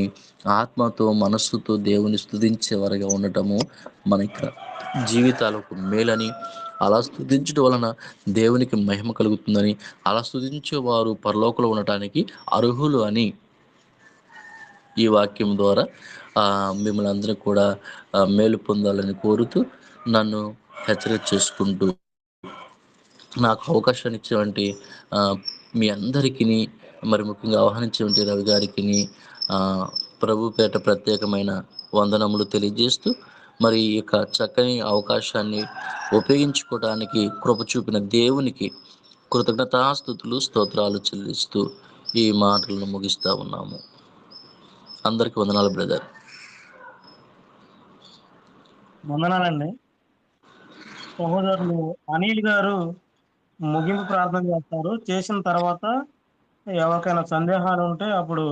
ఆత్మతో మనస్సుతో దేవుని స్తుతించేవారుగా ఉండటము మనకి జీవితాలకు మేలని, అలా స్తుతించడం వలన దేవునికి మహిమ కలుగుతుందని, అలా స్తుతించేవారు పరలోకంలో ఉండటానికి అర్హులు అని ఈ వాక్యం ద్వారా మిమ్మల్ని అందరూ కూడా మేలు పొందాలని కోరుతూ నన్ను హెచ్చరిక చేసుకుంటూ, నాకు అవకాశాన్ని ఇచ్చేవంటి మీ అందరికీ, మరి ముఖ్యంగా ఆహ్వానించేవంటి రవి గారికి ప్రభు పేట ప్రత్యేకమైన వందనములు తెలియజేస్తూ, మరి ఈ యొక్క చక్కని అవకాశాన్ని ఉపయోగించుకోవడానికి కృప చూపిన దేవునికి కృతజ్ఞతాస్తుతులు స్తోత్రాలు చెల్లిస్తూ ఈ మాటలను ముగిస్తా ఉన్నాము. అందరికి వందనాలు బ్రదర్. వందనాలండి. సహోదరులు అనిల్ గారు ముగింపు ప్రార్థన చేస్తారు. చేసిన తర్వాత ఎవరికైనా సందేహాలు ఉంటే అప్పుడు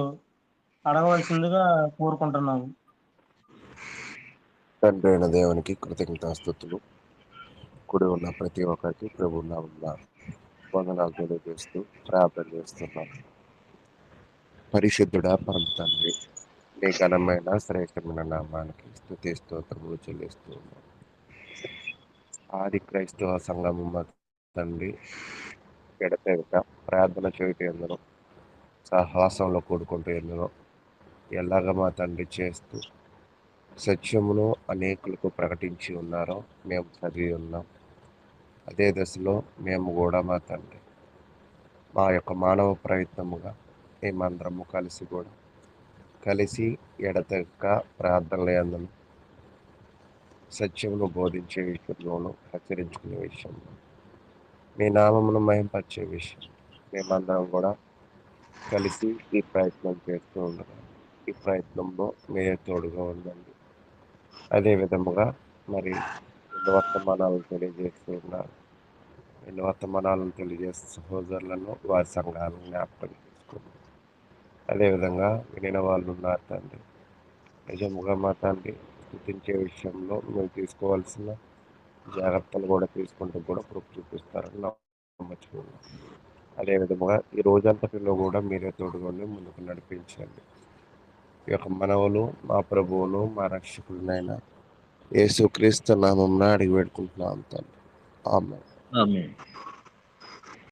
అడగవలసిందిగా కోరుకుంటున్నాము. తండ్రి అయిన దేవునికి కృతజ్ఞతాస్తుతులు. కూడి ఉన్న ప్రతి ఒక్కరికి ప్రభు నామమున వందనాలు తెలియజేస్తూ ప్రార్థన చేస్తున్నాను. పరిశుద్ధుడా పరమ తండ్రి, నీ ఘనమైన శ్రేష్టమైన నామానికి స్తుతి స్తోత్రములు చెల్లిస్తూ ఉన్నాను. ఆది క్రైస్తవ సంఘము తండ్రి ఎడతెగక ప్రార్థన చేయటం ఎందులో, సహవాసంలో కూడుకుంటూ ఎందులో ఎలాగ మా తండ్రి చేస్తూ సత్యమును అనేకులకు ప్రకటించి ఉన్నారో మేము చదివి ఉన్నాం. అదే దశలో మేము కూడా మా తండ్రి మా యొక్క మానవ ప్రయత్నముగా మేమందరము కలిసి ఎడతెగక ప్రార్థనలు యందును, సత్యమును బోధించే విషయంలోనూ, హెచ్చరించుకునే విషయంలో, మీ నామమును మహింపరిచే విషయం మేమందరం కూడా కలిసి ఈ ప్రయత్నం చేస్తూ ఉండగా, ఈ ప్రయత్నంలో మీరే తోడుగా ఉండండి. అదే విధముగా మరి ఎన్ని వర్తమానాలను తెలియజేస్తూ ఉన్నారు. ఎన్ని వర్తమానాలను తెలియజేసే సహోదరులను, వారి సంఘాలను జ్ఞాపకం చేసుకోండి. అదేవిధంగా వినిన వాళ్ళు ఉన్నారు తండ్రి. నిజముగా మా తండ్రి స్తుతించే విషయంలో మీరు తీసుకోవాల్సిన జాగ్రత్తలు కూడా తీసుకుంటూ కూడా కృప చూపిస్తారని నమ్మచుకున్నాం. అదేవిధముగా ఈ రోజంతటిలో కూడా మీరే తోడుకొని ముందుకు నడిపించండి. ఈ యొక్క మనవులు మా ప్రభువును మా రక్షకుడినైనా యేసుక్రీస్తు నామమున అడిగి పెట్టుకుంటున్నాం తండ్రి. ఆమేన్. ఆమేన్.